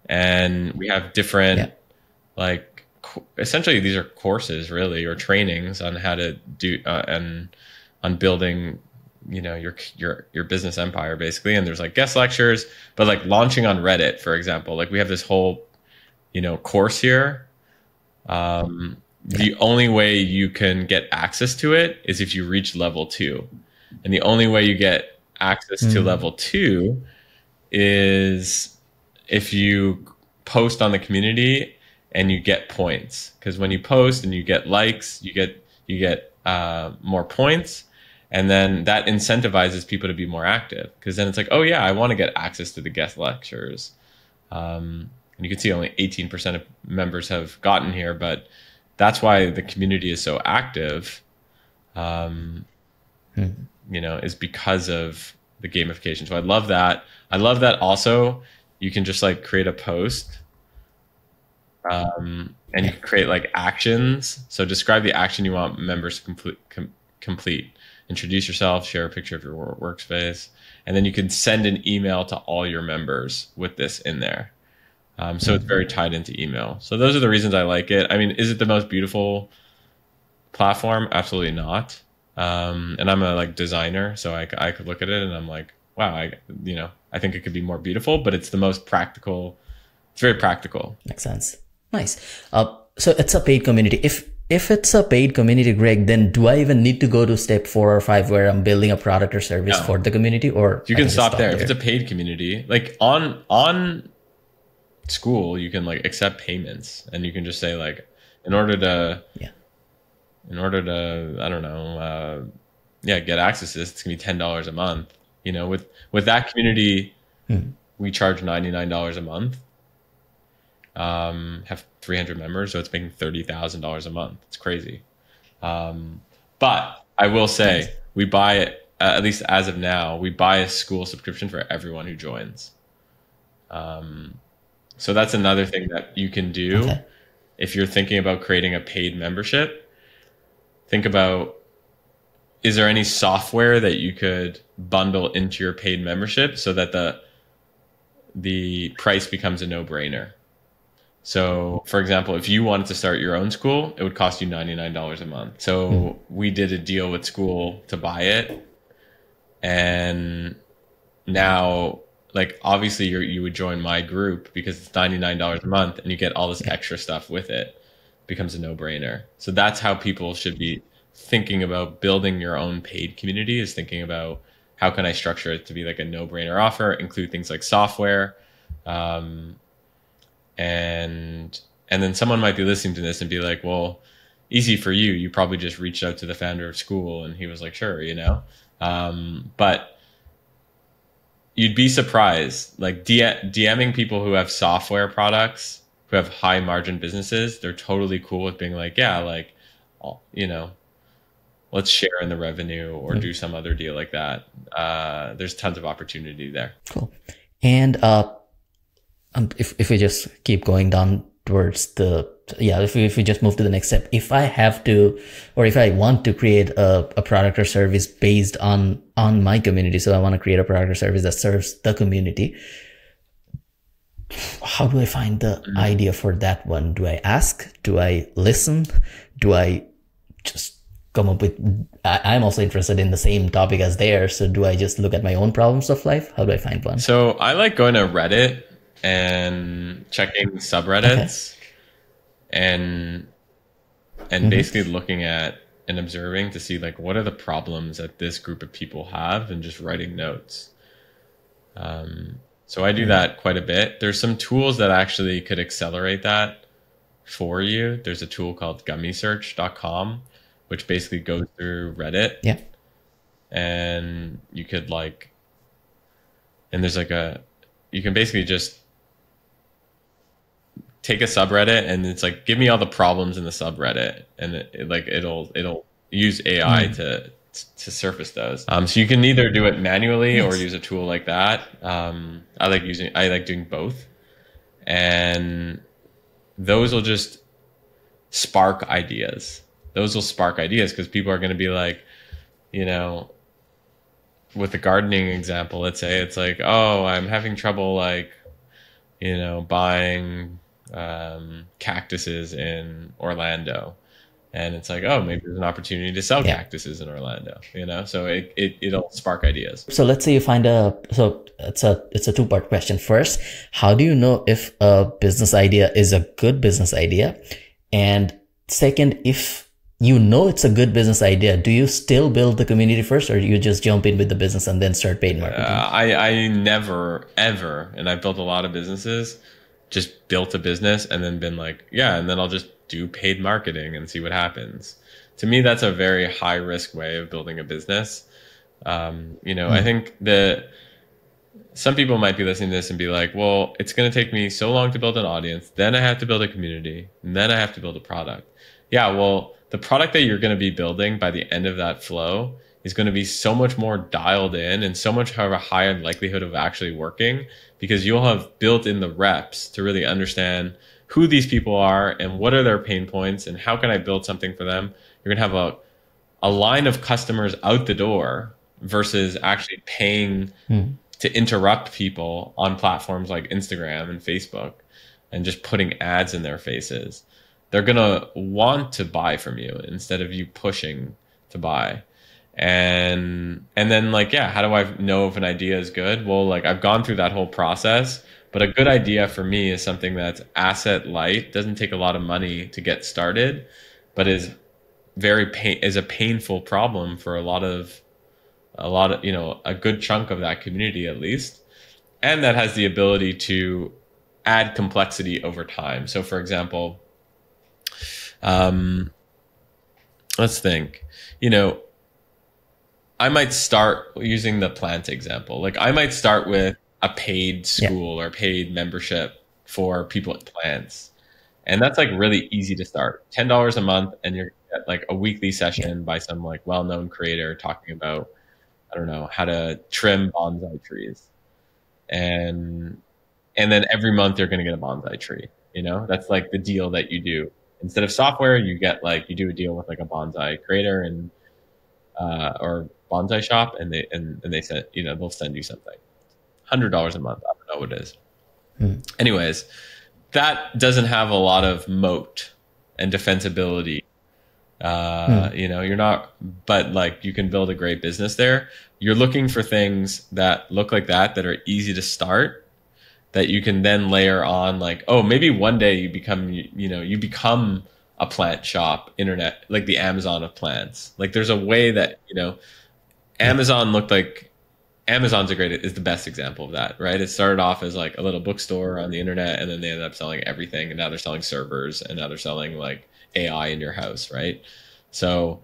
[SPEAKER 2] and we have different, like essentially these are courses really, or trainings on how to do, and on building, you know, your business empire basically. And there's like guest lectures, but like launching on Reddit, for example, like we have this whole, you know, course here. The only way you can get access to it is if you reach level 2. And the only way you get access to level 2 is if you post on the community and you get points. Because when you post and you get likes, you get more points. And then that incentivizes people to be more active, because then it's like, oh yeah, I want to get access to the guest lectures. And you can see only 18% of members have gotten here, but that's why the community is so active, you know, is because of the gamification. So I love that. I love that also you can just like create a post, and you can create like actions. So describe the action you want members to complete. Introduce yourself, share a picture of your workspace, and then you can send an email to all your members with this in there. So it's very tied into email. So those are the reasons I like it. I mean, is it the most beautiful platform? Absolutely not. And I'm a like designer, so I could look at it and I'm like, wow, I think it could be more beautiful, but it's the most practical. It's very practical.
[SPEAKER 1] Makes sense. Nice. So it's a paid community. If it's a paid community, Greg, then do I even need to go to step 4 or 5 where I'm building a product or service for the community, or
[SPEAKER 2] you can stop there? If it's a paid community, like on School, you can like accept payments, and you can just say like, in order to I don't know, get access to this, it's gonna be $10 a month. You know, with that community, we charge $99 a month. Have 300 members, so it's making $30,000 a month. It's crazy. But I will say, we buy it, at least as of now, we buy a school subscription for everyone who joins. So that's another thing that you can do. If you're thinking about creating a paid membership, think about, is there any software that you could bundle into your paid membership so that the price becomes a no-brainer? So for example, if you wanted to start your own school, it would cost you $99 a month. So we did a deal with school to buy it. And now, like, obviously you would join my group because it's $99 a month and you get all this extra stuff with it. It becomes a no-brainer. So that's how people should be thinking about building your own paid community, is thinking about how can I structure it to be like a no-brainer offer, include things like software. And then someone might be listening to this and be like, well, easy for you. You probably just reached out to the founder of school and he was like, sure, you know? But you'd be surprised, like DMing people who have software products, who have high margin businesses, they're totally cool with being like, yeah, like, you know, let's share in the revenue or do some other deal like that. There's tons of opportunity there.
[SPEAKER 1] Cool. And if we just keep going down towards if we just move to the next step, if I have to, or if I want to create a product or service based on my community, so I want to create a product or service that serves the community, how do I find the idea for that one? Do I ask? Do I listen? Do I just come up with, I'm also interested in the same topic as theirs, so do I just look at my own problems of life? How do I find one?
[SPEAKER 2] So I like going to Reddit and checking subreddits and basically looking at and observing to see like, what are the problems that this group of people have, and just writing notes. So I do that quite a bit. There's some tools that actually could accelerate that for you. There's a tool called gummisearch.com, which basically goes through Reddit.
[SPEAKER 1] Yeah.
[SPEAKER 2] And you could like, and there's like you can basically just take a subreddit and it's like, give me all the problems in the subreddit, and it'll use AI to surface those. So you can either do it manually or use a tool like that. I like doing both, and those will just spark ideas. Those will spark ideas because people are going to be like, you know, with the gardening example, let's say it's like, oh, I'm having trouble, like, you know, buying cactuses in Orlando. And it's like, oh, maybe there's an opportunity to sell cactuses in Orlando, you know? So it'll spark ideas.
[SPEAKER 1] So let's say you find so it's a two-part question. First, how do you know if a business idea is a good business idea? And second, if you know it's a good business idea, do you still build the community first, or do you just jump in with the business and then start paid marketing?
[SPEAKER 2] I never, ever, and I've built a lot of businesses, just built a business and then been like, yeah, and then I'll just do paid marketing and see what happens. To me, that's a very high risk way of building a business. You know, I think some people might be listening to this and be like, well, it's going to take me so long to build an audience. Then I have to build a community, and then I have to build a product. Yeah, well, the product that you're going to be building by the end of that flow is going to be so much more dialed in and so much have a higher likelihood of actually working, because you'll have built in the reps to really understand who these people are and what are their pain points and how can I build something for them. You're going to have a line of customers out the door versus actually paying to interrupt people on platforms like Instagram and Facebook and just putting ads in their faces. They're going to want to buy from you instead of you pushing to buy. And then, like, yeah, how do I know if an idea is good? Well, like, I've gone through that whole process, but a good idea for me is something that's asset light, doesn't take a lot of money to get started, but is a painful problem for a lot of, you know, a good chunk of that community at least. And that has the ability to add complexity over time. So for example, let's think, you know, I might start using the plant example. Like, I might start with a paid school or paid membership for people at plants. And that's like really easy to start. $10 a month, and you're at like a weekly session by some like well-known creator talking about, I don't know, how to trim bonsai trees. And then every month you're going to get a bonsai tree. You know, that's like the deal that you do. Instead of software, you get like, you do a deal with like a bonsai creator and or bonsai shop, and they send, you know, they'll send you something. $100 a month. I don't know what it is. Anyways, that doesn't have a lot of moat and defensibility. You know, you're not, but like, you can build a great business there. You're looking for things that look like that are easy to start, that you can then layer on, like, oh, maybe one day you become a plant shop, internet, like the Amazon of plants. Like, there's a way that, you know, Amazon's the best example of that, right? It started off as like a little bookstore on the internet, and then they ended up selling everything, and now they're selling servers, and now they're selling like AI in your house, right? So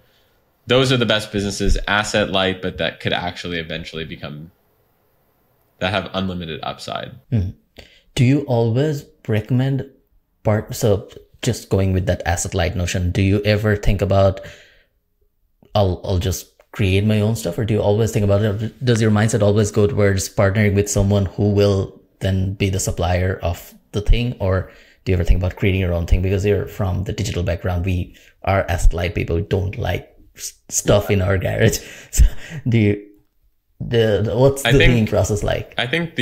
[SPEAKER 2] those are the best businesses, asset light, but that could actually eventually that have unlimited upside.
[SPEAKER 1] Do you always recommend so just going with that asset light notion, do you ever think about, I'll just create my own stuff, or do you always think about it? Does your mindset always go towards partnering with someone who will then be the supplier of the thing? Or do you ever think about creating your own thing? Because you're from the digital background, we are asset light people who don't like stuff in our garage. So what's the thinking process like?
[SPEAKER 2] I think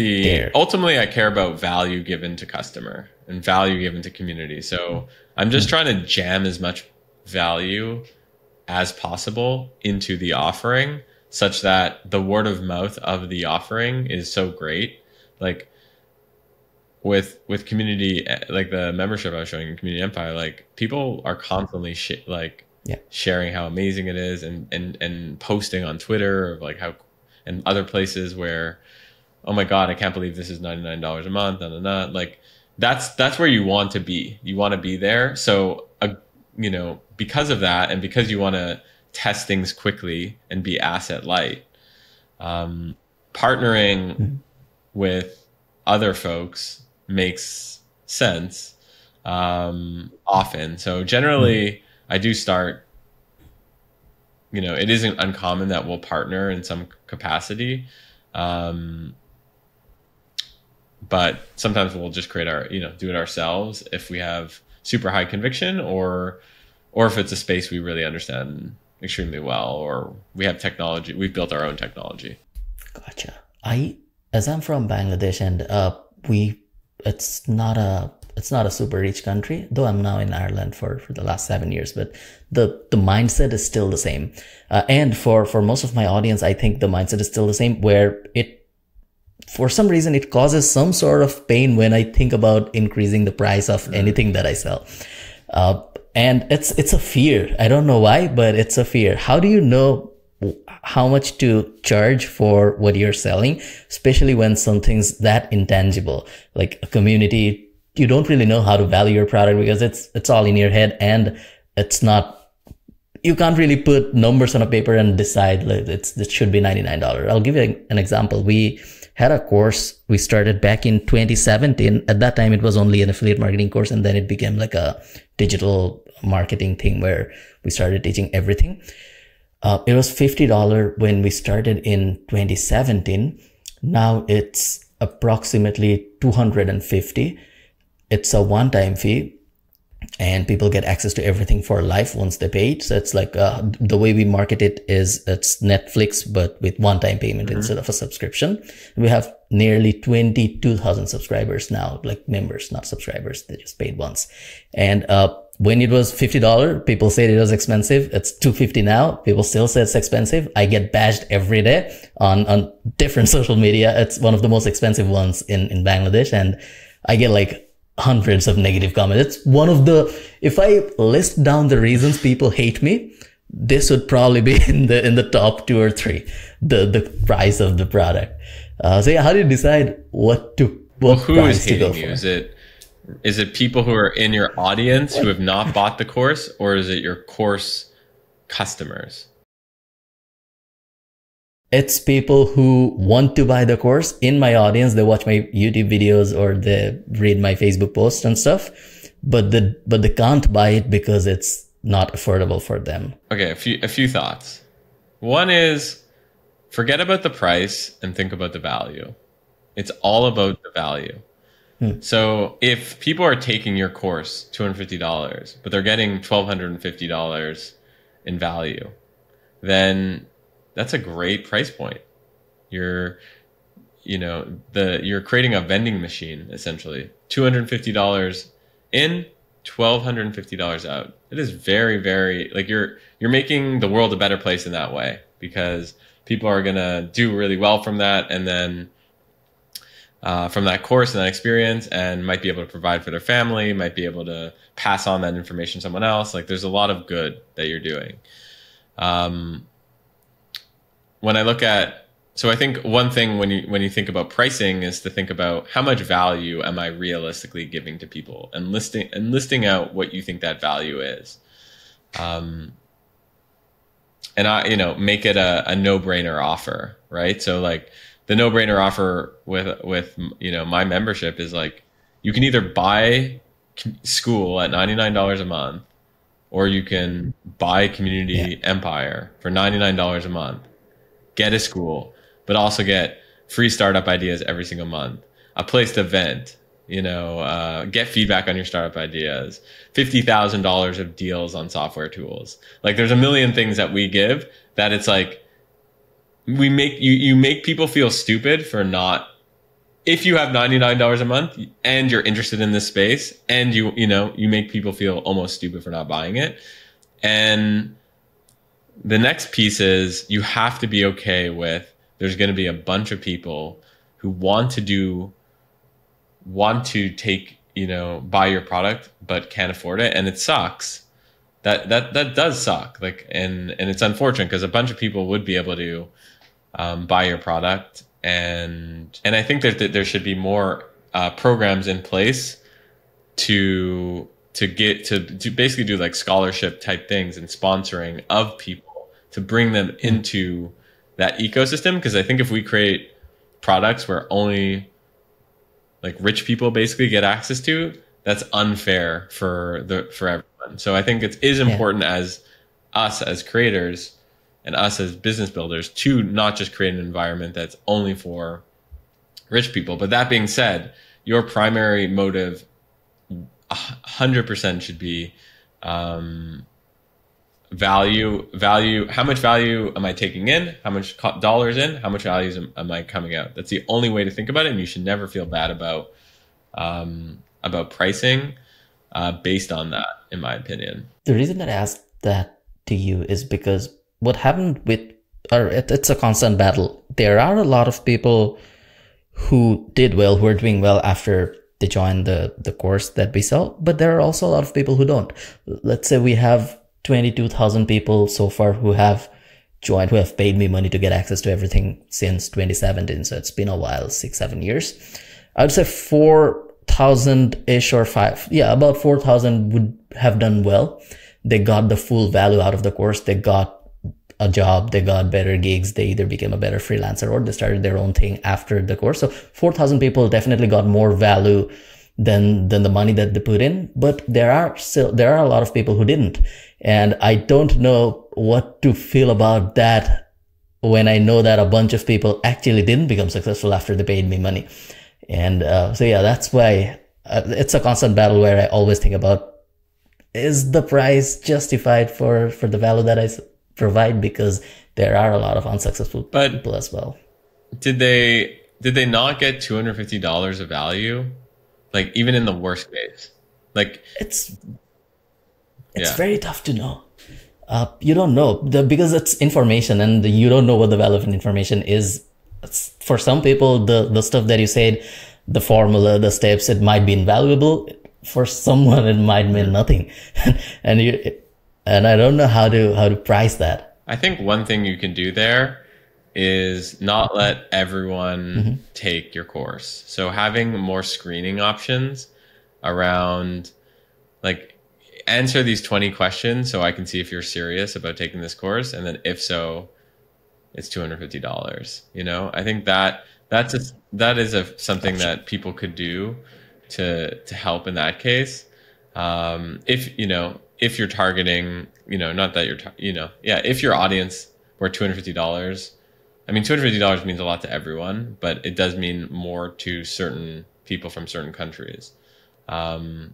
[SPEAKER 2] ultimately I care about value given to customer and value given to community. So I'm just trying to jam as much value as possible into the offering, such that the word of mouth of the offering is so great. Like with community, like the membership I was showing in Community Empire, like people are constantly sharing how amazing it is, and posting on Twitter of like how, and other places where, oh my God, I can't believe this is $99 a month. Like that's where you want to be. You want to be there. So, you know, because of that, and because you want to test things quickly and be asset light, partnering with other folks makes sense. often. So generally, I do start. It isn't uncommon that we'll partner in some capacity, but sometimes we'll just create do it ourselves if we have super high conviction, or if it's a space we really understand extremely well, or we have technology, we've built our own technology.
[SPEAKER 1] Gotcha. As I'm from Bangladesh, and it's not a super rich country, though I'm now in Ireland for the last 7 years, but the mindset is still the same. And for most of my audience, I think the mindset is still the same, where for some reason, it causes some sort of pain when I think about increasing the price of anything that I sell. And it's a fear. I don't know why, but it's a fear. How do you know how much to charge for what you're selling, especially when something's that intangible, like a community? You don't really know how to value your product because it's all in your head, and you can't really put numbers on a paper and decide like it should be $99. I'll give you an example. We had a course we started back in 2017. At that time, it was only an affiliate marketing course, and then it became like a digital marketing thing where we started teaching everything. It was $50 when we started in 2017. Now it's approximately $250. It's a one-time fee, and people get access to everything for life once they pay it. So it's like the way we market it is it's Netflix, but with one-time payment instead of a subscription. We have nearly 22,000 subscribers now, like members, not subscribers. They just paid once. And when it was $50, people said it was expensive. It's $250 now. People still say it's expensive. I get bashed every day on different social media. It's one of the most expensive ones in Bangladesh, and I get like hundreds of negative comments. It's one of if I list down the reasons people hate me, this would probably be in the top 2 or 3, the price of the product. So yeah, how do you decide what
[SPEAKER 2] who is hating you?
[SPEAKER 1] For?
[SPEAKER 2] Is it people who are in your audience who have not bought the course, or is it your course customers?
[SPEAKER 1] It's people who want to buy the course in my audience. They watch my YouTube videos or they read my Facebook posts and stuff, but they can't buy it because it's not affordable for them.
[SPEAKER 2] Okay, a few thoughts. One is, forget about the price and think about the value. It's all about the value. So if people are taking your course, $250, but they're getting $1,250 in value, then that's a great price point. You're creating a vending machine, essentially. $250 in, $1,250 out. It is very, very, like, you're making the world a better place in that way, because people are gonna do really well from that, and then from that course and that experience, and might be able to provide for their family, might be able to pass on that information to someone else. Like, there's a lot of good that you're doing. So I think one thing when you think about pricing is to think about how much value am I realistically giving to people, and listing out what you think that value is. And make it a no-brainer offer, right? So like, the no-brainer offer with my membership is like, you can either buy school at $99 a month, or you can buy Community Empire for $99 a month, get a school, but also get free startup ideas every single month, a place to vent, get feedback on your startup ideas, $50,000 of deals on software tools. Like, there's a million things that we give that it's like, you make people feel stupid for not, if you have $99 a month and you're interested in this space, and you make people feel almost stupid for not buying it. And the next piece is, you have to be okay with, there's going to be a bunch of people who want to take, buy your product, but can't afford it. And it sucks. That does suck. Like, and it's unfortunate, because a bunch of people would be able to buy your product, and I think that there should be more programs in place to basically do like scholarship type things and sponsoring of people to bring them into that ecosystem. Because I think if we create products where only like rich people basically get access to, that's unfair for everyone. So I think it is important as us as creators and us as business builders to not just create an environment that's only for rich people. But that being said, your primary motive 100% should be value. How much value am I taking in? How much dollars in? How much values am I coming out? That's the only way to think about it. And you should never feel bad about pricing based on that, in my opinion.
[SPEAKER 1] The reason that I asked that to you is because what happened with, it's a constant battle. There are a lot of people who did well, who are doing well after they join the course that we sell, but there are also a lot of people who don't. Let's say we have 22,000 people so far who have joined, who have paid me money to get access to everything since 2017. So it's been a while, 6-7 years. I would say 4,000-ish or about 4,000 would have done well. They got the full value out of the course. They got a job, they got better gigs, they either became a better freelancer or they started their own thing after the course. So 4,000 people definitely got more value than the money that they put in, but there are a lot of people who didn't. And I don't know what to feel about that when I know that a bunch of people actually didn't become successful after they paid me money. And so yeah, that's why it's a constant battle where I always think about, is the price justified for the value that I provide? Because there are a lot of unsuccessful people as well.
[SPEAKER 2] Did they not get $250 of value? Like, even in the worst case, like
[SPEAKER 1] it's very tough to know. You don't know because it's information, and you don't know what the value of information is. For some people, the stuff that you said, the formula, the steps, it might be invaluable. For someone, it might mean nothing, and I don't know how to price that.
[SPEAKER 2] I think one thing you can do there is not let everyone take your course. So having more screening options around, like, answer these 20 questions so I can see if you're serious about taking this course, and then if so, it's $250. You know, I think that is something that people could do to help in that case. If you're targeting, not that you're, if your audience were $250, I mean, $250 means a lot to everyone, but it does mean more to certain people from certain countries. I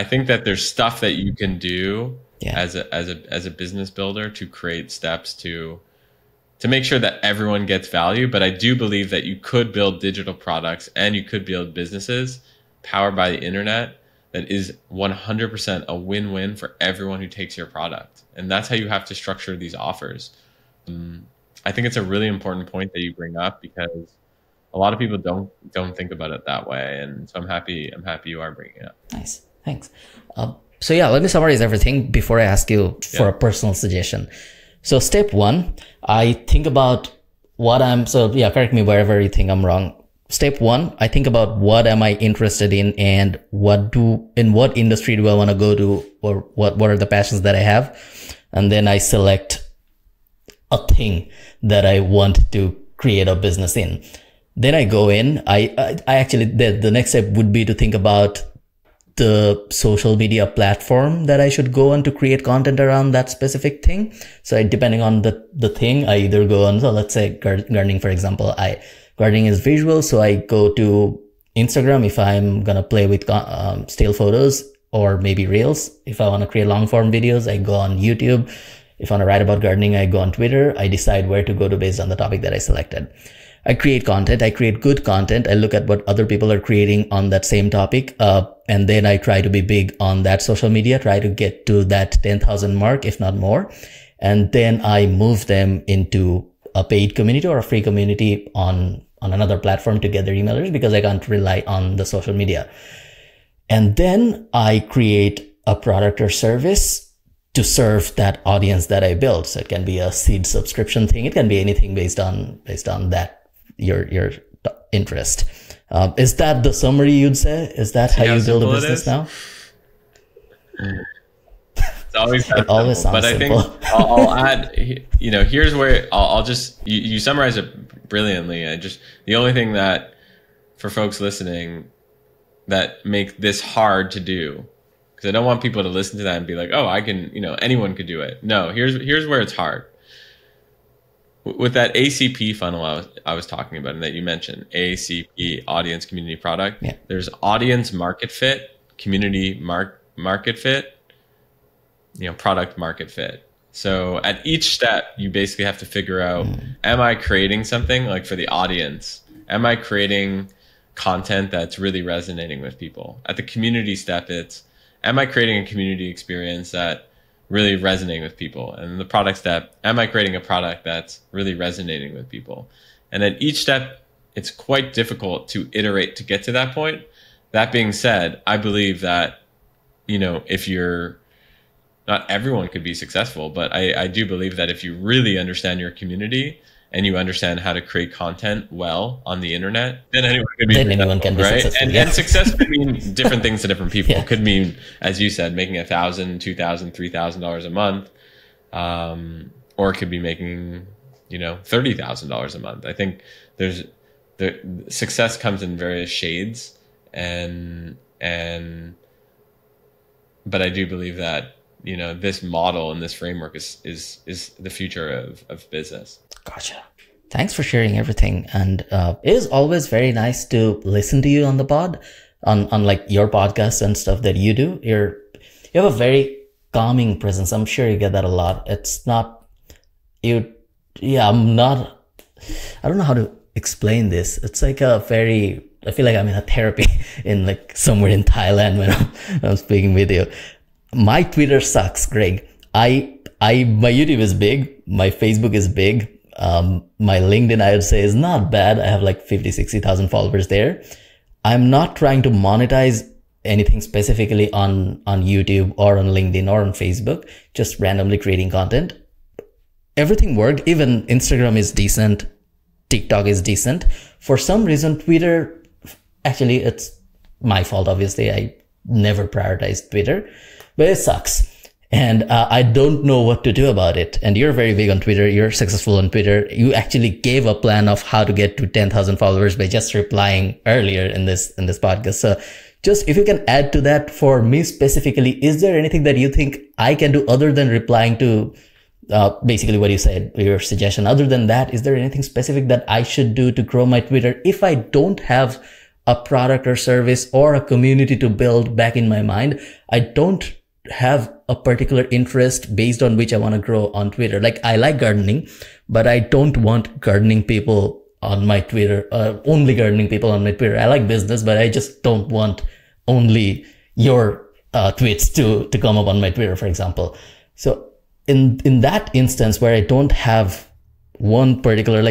[SPEAKER 2] think that there's stuff that you can do as a business builder to create steps to make sure that everyone gets value. But I do believe that you could build digital products and you could build businesses powered by the internet that is 100% a win-win for everyone who takes your product. And that's how you have to structure these offers. I think it's a really important point that you bring up, because a lot of people don't think about it that way. And so I'm happy you are bringing it up.
[SPEAKER 1] Nice. Thanks. So yeah, let me summarize everything before I ask you for a personal suggestion. So step one, I think about correct me wherever you think I'm wrong. Step one, I think about what am I interested in and in what industry do I want to go to, or what are the passions that I have. And then I select a thing that I want to create a business in. Then I go in, I actually, the next step would be to think about the social media platform that I should go on to create content around that specific thing. So depending on the thing, I either go on, so let's say gardening, for example, gardening is visual. So I go to Instagram if I'm going to play with still photos, or maybe reels. If I want to create long form videos, I go on YouTube. If I want to write about gardening, I go on Twitter. I decide where to go to based on the topic that I selected. I create content. I create good content. I look at what other people are creating on that same topic. And then I try to be big on that social media, try to get to that 10,000 mark, if not more. And then I move them into a paid community or a free community on another platform to get their emailers, because I can't rely on the social media. And then I create a product or service to serve that audience that I built. So it can be a seed subscription thing. It can be anything based on that, your interest. Is that the summary you'd say? Is that how you build a business now?
[SPEAKER 2] It's always that
[SPEAKER 1] it always
[SPEAKER 2] simple.
[SPEAKER 1] Sounds
[SPEAKER 2] but
[SPEAKER 1] simple.
[SPEAKER 2] I think I'll add, here's where I'll just, you summarize it brilliantly. The only thing that for folks listening that make this hard to do? Because I don't want people to listen to that and be like, oh, I can, anyone could do it. No, here's where it's hard. With that ACP funnel I was talking about and that you mentioned, ACP, audience, community, product,
[SPEAKER 1] Yeah.
[SPEAKER 2] there's audience market fit, community market fit, product market fit. So at each step, you basically have to figure out, am I creating something like for the audience? Am I creating content that's really resonating with people? At the community step, it's, am I creating a community experience that really resonating with people? And the product step, am I creating a product that's really resonating with people? And at each step, it's quite difficult to iterate to get to that point. That being said, I believe that, if you're, not everyone could be successful, but I do believe that if you really understand your community and you understand how to create content well on the internet, then anyone can be successful, right? And success could mean different things to different people. It could mean, as you said, making $1,000, $2,000, $3,000 a month, or it could be making, $30,000 a month. I think the success comes in various shades, but I do believe that this model and this framework is the future of business.
[SPEAKER 1] Gotcha. Thanks for sharing everything. And it is always very nice to listen to you on the pod, on like your podcasts and stuff that you do. You have a very calming presence. I'm sure you get that a lot. It's not I don't know how to explain this. It's like I feel like I'm in a therapy in like somewhere in Thailand when I'm speaking with you. My Twitter sucks, Greg. My YouTube is big. My Facebook is big. My LinkedIn, I would say, is not bad. I have like 50, 60,000 followers there. I'm not trying to monetize anything specifically on YouTube or on LinkedIn or on Facebook, just randomly creating content. Everything worked. Even Instagram is decent. TikTok is decent. For some reason, Twitter, actually, it's my fault, obviously. I never prioritized Twitter. But it sucks. And I don't know what to do about it. And you're very big on Twitter. You're successful on Twitter. You actually gave a plan of how to get to 10,000 followers by just replying earlier in this podcast. So just if you can add to that for me specifically, is there anything that you think I can do other than replying to basically what you said, your suggestion? Other than that, is there anything specific that I should do to grow my Twitter if I don't have a product or service or a community to build back in my mind? I don't have a particular interest based on which I want to grow on Twitter. Like, I like gardening, but I don't want gardening people on my Twitter, only gardening people on my Twitter. I like business, but I just don't want only your tweets to come up on my Twitter, for example. So in that instance where I don't have one particular,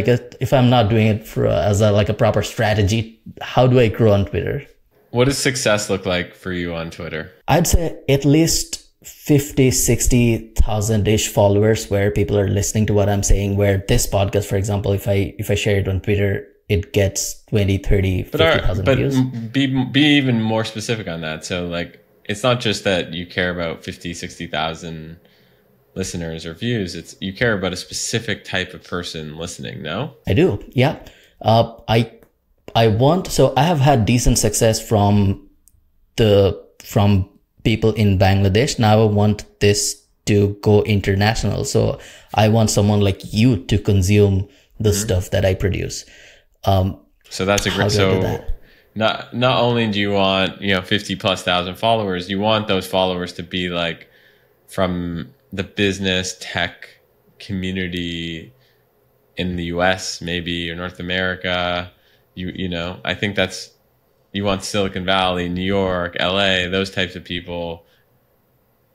[SPEAKER 1] if I'm not doing it as a proper strategy, how do I grow on Twitter?
[SPEAKER 2] What does success look like for you on Twitter?
[SPEAKER 1] I'd say at least 50, 60,000-ish followers where people are listening to what I'm saying, where this podcast, for example, if I share it on Twitter, it gets 20, 30, 50,000 views.
[SPEAKER 2] But be even more specific on that. So it's not just that you care about 50, 60,000 listeners or views. You care about a specific type of person listening, no?
[SPEAKER 1] I do. Yeah. So I have had decent success from people in Bangladesh. Now I want this to go international. So I want someone like you to consume the stuff that I produce.
[SPEAKER 2] So that's a great, so not only do you want, 50,000+ followers, you want those followers to be like from the business tech community in the US, maybe, or North America. I think you want Silicon Valley, New York, LA, those types of people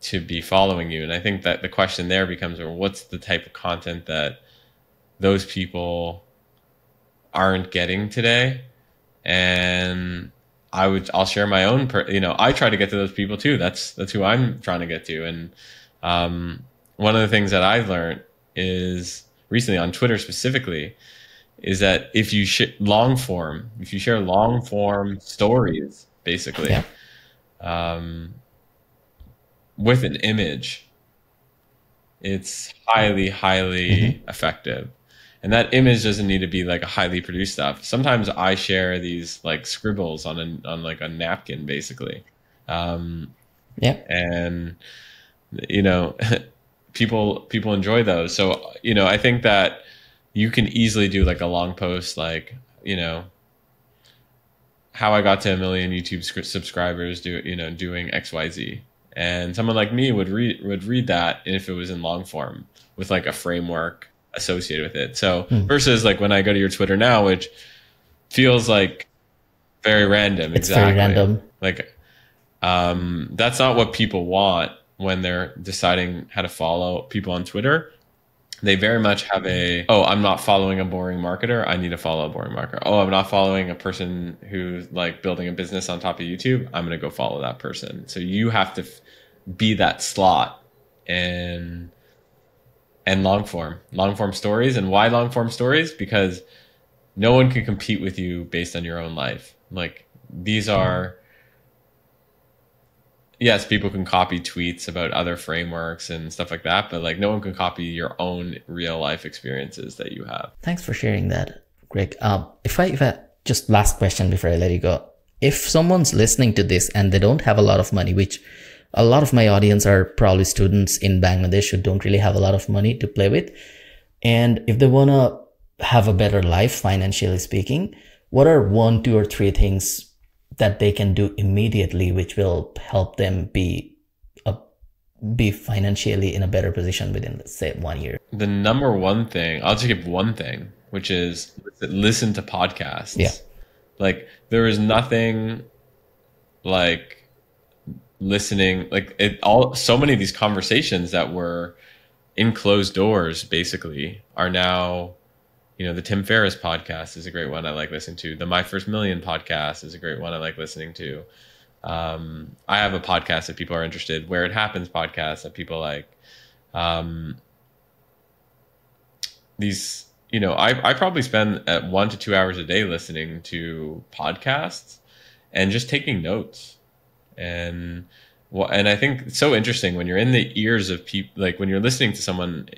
[SPEAKER 2] to be following you. And I think that the question there becomes, well, what's the type of content that those people aren't getting today? And I'll share my own, I try to get to those people too. That's who I'm trying to get to. And one of the things that I've learned is recently on Twitter specifically, is that if you share long form stories, basically, with an image, it's highly, highly effective. And that image doesn't need to be like a highly produced stuff. Sometimes I share these like scribbles on like a napkin, basically.
[SPEAKER 1] Yeah.
[SPEAKER 2] And people enjoy those. So, I think that you can easily do like a long post, like, how I got to 1 million YouTube subscribers doing XYZ. And someone like me would read that if it was in long form with like a framework associated with it. So versus like when I go to your Twitter now, which feels like very random.
[SPEAKER 1] It's
[SPEAKER 2] exactly.
[SPEAKER 1] very random.
[SPEAKER 2] Like, that's not what people want when they're deciding how to follow people on Twitter. They very much have I'm not following a boring marketer, I need to follow a boring marketer. Oh, I'm not following a person who's like building a business on top of YouTube, I'm going to go follow that person. So you have to be that slot and long form stories. And why long form stories? Because no one can compete with you based on your own life. Like, these are, yes, people can copy tweets about other frameworks and stuff like that, but like no one can copy your own real life experiences that you have.
[SPEAKER 1] Thanks for sharing that, Greg. If I just last question before I let you go. If someone's listening to this and they don't have a lot of money, which a lot of my audience are probably students in Bangladesh who don't really have a lot of money to play with, and if they want to have a better life, financially speaking, what are 1, 2, or 3 things that they can do immediately which will help them be financially in a better position within, let's say, 1 year?
[SPEAKER 2] The number one thing, I'll just give one thing, which is listen to podcasts.
[SPEAKER 1] Yeah.
[SPEAKER 2] Like, there is nothing like listening, like so many of these conversations that were in closed doors basically are now, the Tim Ferriss podcast is a great one I like listening to. The My First Million podcast is a great one I like listening to. I have a podcast that people are interested, Where It Happens podcast that people like. These, I probably spend 1 to 2 hours a day listening to podcasts and just taking notes. And I think it's so interesting when you're in the ears of people, like when you're listening to someone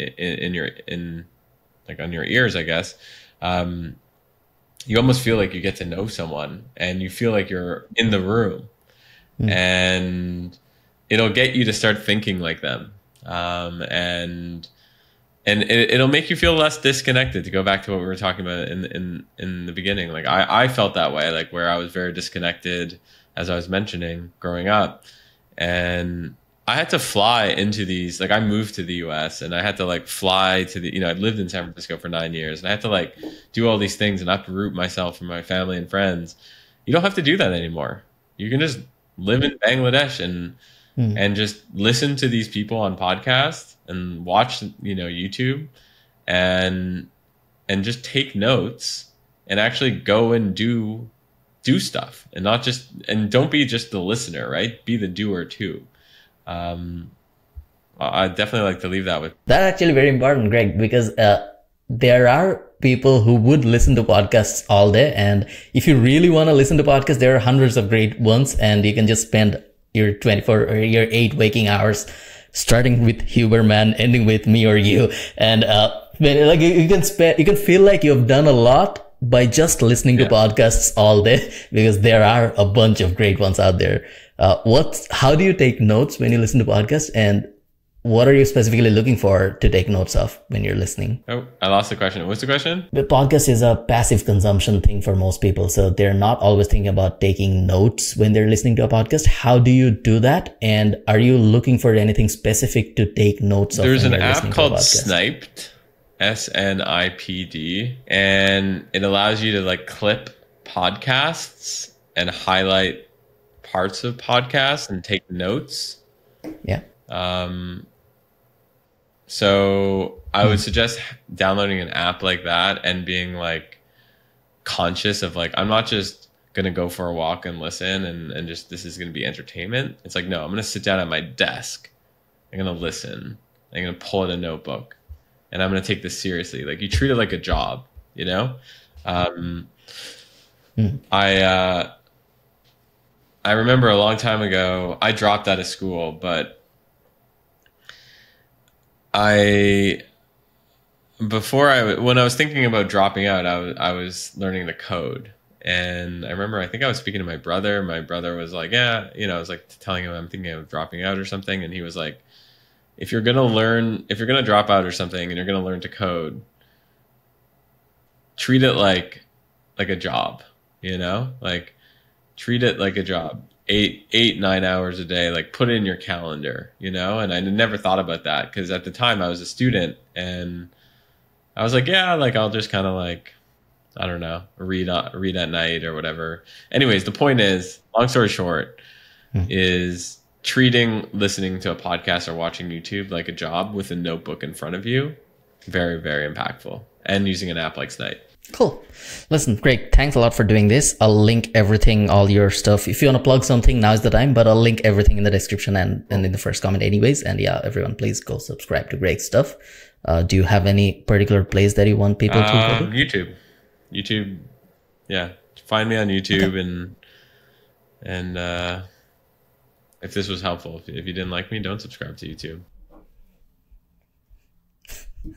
[SPEAKER 2] like on your ears, I guess, you almost feel like you get to know someone and you feel like you're in the room, and it'll get you to start thinking like them. And it'll make you feel less disconnected, to go back to what we were talking about in the beginning. Like I felt that way, like where I was very disconnected, as I was mentioning, growing up. And I had to fly into these, like I moved to the US and I had to like fly to I lived in San Francisco for 9 years and I had to like do all these things and uproot myself from my family and friends. You don't have to do that anymore. You can just live in Bangladesh and just listen to these people on podcasts and watch, YouTube and just take notes and actually go and do stuff, and don't be just the listener, right? Be the doer too. I definitely like to leave that with.
[SPEAKER 1] That's actually very important, Greg, because there are people who would listen to podcasts all day. And if you really want to listen to podcasts, there are hundreds of great ones, and you can just spend your 24 or your 8 waking hours, starting with Huberman, ending with me or you. And like you can feel like you've done a lot by just listening to podcasts all day, because there are a bunch of great ones out there. How do you take notes when you listen to podcasts, and what are you specifically looking for to take notes of when you're listening?
[SPEAKER 2] Oh, I lost the question. What's the question?
[SPEAKER 1] The podcast is a passive consumption thing for most people, so they're not always thinking about taking notes when they're listening to a podcast. How do you do that? And are you looking for anything specific to take notes of?
[SPEAKER 2] There's an app called Sniped. SNIPD, and it allows you to like clip podcasts and highlight parts of podcasts and take notes.
[SPEAKER 1] Yeah.
[SPEAKER 2] So I would suggest downloading an app like that and being like conscious of like, I'm not just gonna go for a walk and listen and just this is gonna be entertainment. It's like, no, I'm gonna sit down at my desk, I'm gonna listen, I'm gonna pull out a notebook, and I'm going to take this seriously. Like, you treat it like a job, I remember a long time ago, I dropped out of school, but I when I was thinking about dropping out, I was learning the code. And I remember, I think I was speaking to my brother. My brother was like, yeah, I was like telling him I'm thinking of dropping out or something. And he was like, if you're going to drop out or something and you're going to learn to code, treat it like a job, like treat it like a job. 9 hours a day, like put it in your calendar, and I never thought about that because at the time I was a student and I was like, yeah, like I'll just kind of like, I don't know, read at night or whatever. Anyways, the point is, long story short, is treating listening to a podcast or watching YouTube like a job with a notebook in front of you, very, very impactful, and using an app like Snite.
[SPEAKER 1] Cool. Listen, great. Thanks a lot for doing this. I'll link everything, all your stuff. If you want to plug something, now's the time, but I'll link everything in the description and in the first comment anyways. And yeah, everyone, please go subscribe to Greg's stuff. Do you have any particular place that you want people to go to?
[SPEAKER 2] YouTube. Yeah. Find me on YouTube. Okay. And if this was helpful, if you didn't like me, don't subscribe to YouTube.
[SPEAKER 1] You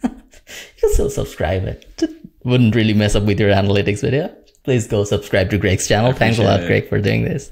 [SPEAKER 1] can still subscribe. It wouldn't really mess up with your analytics video. Please go subscribe to Greg's channel. Thanks a lot, Greg, for doing this.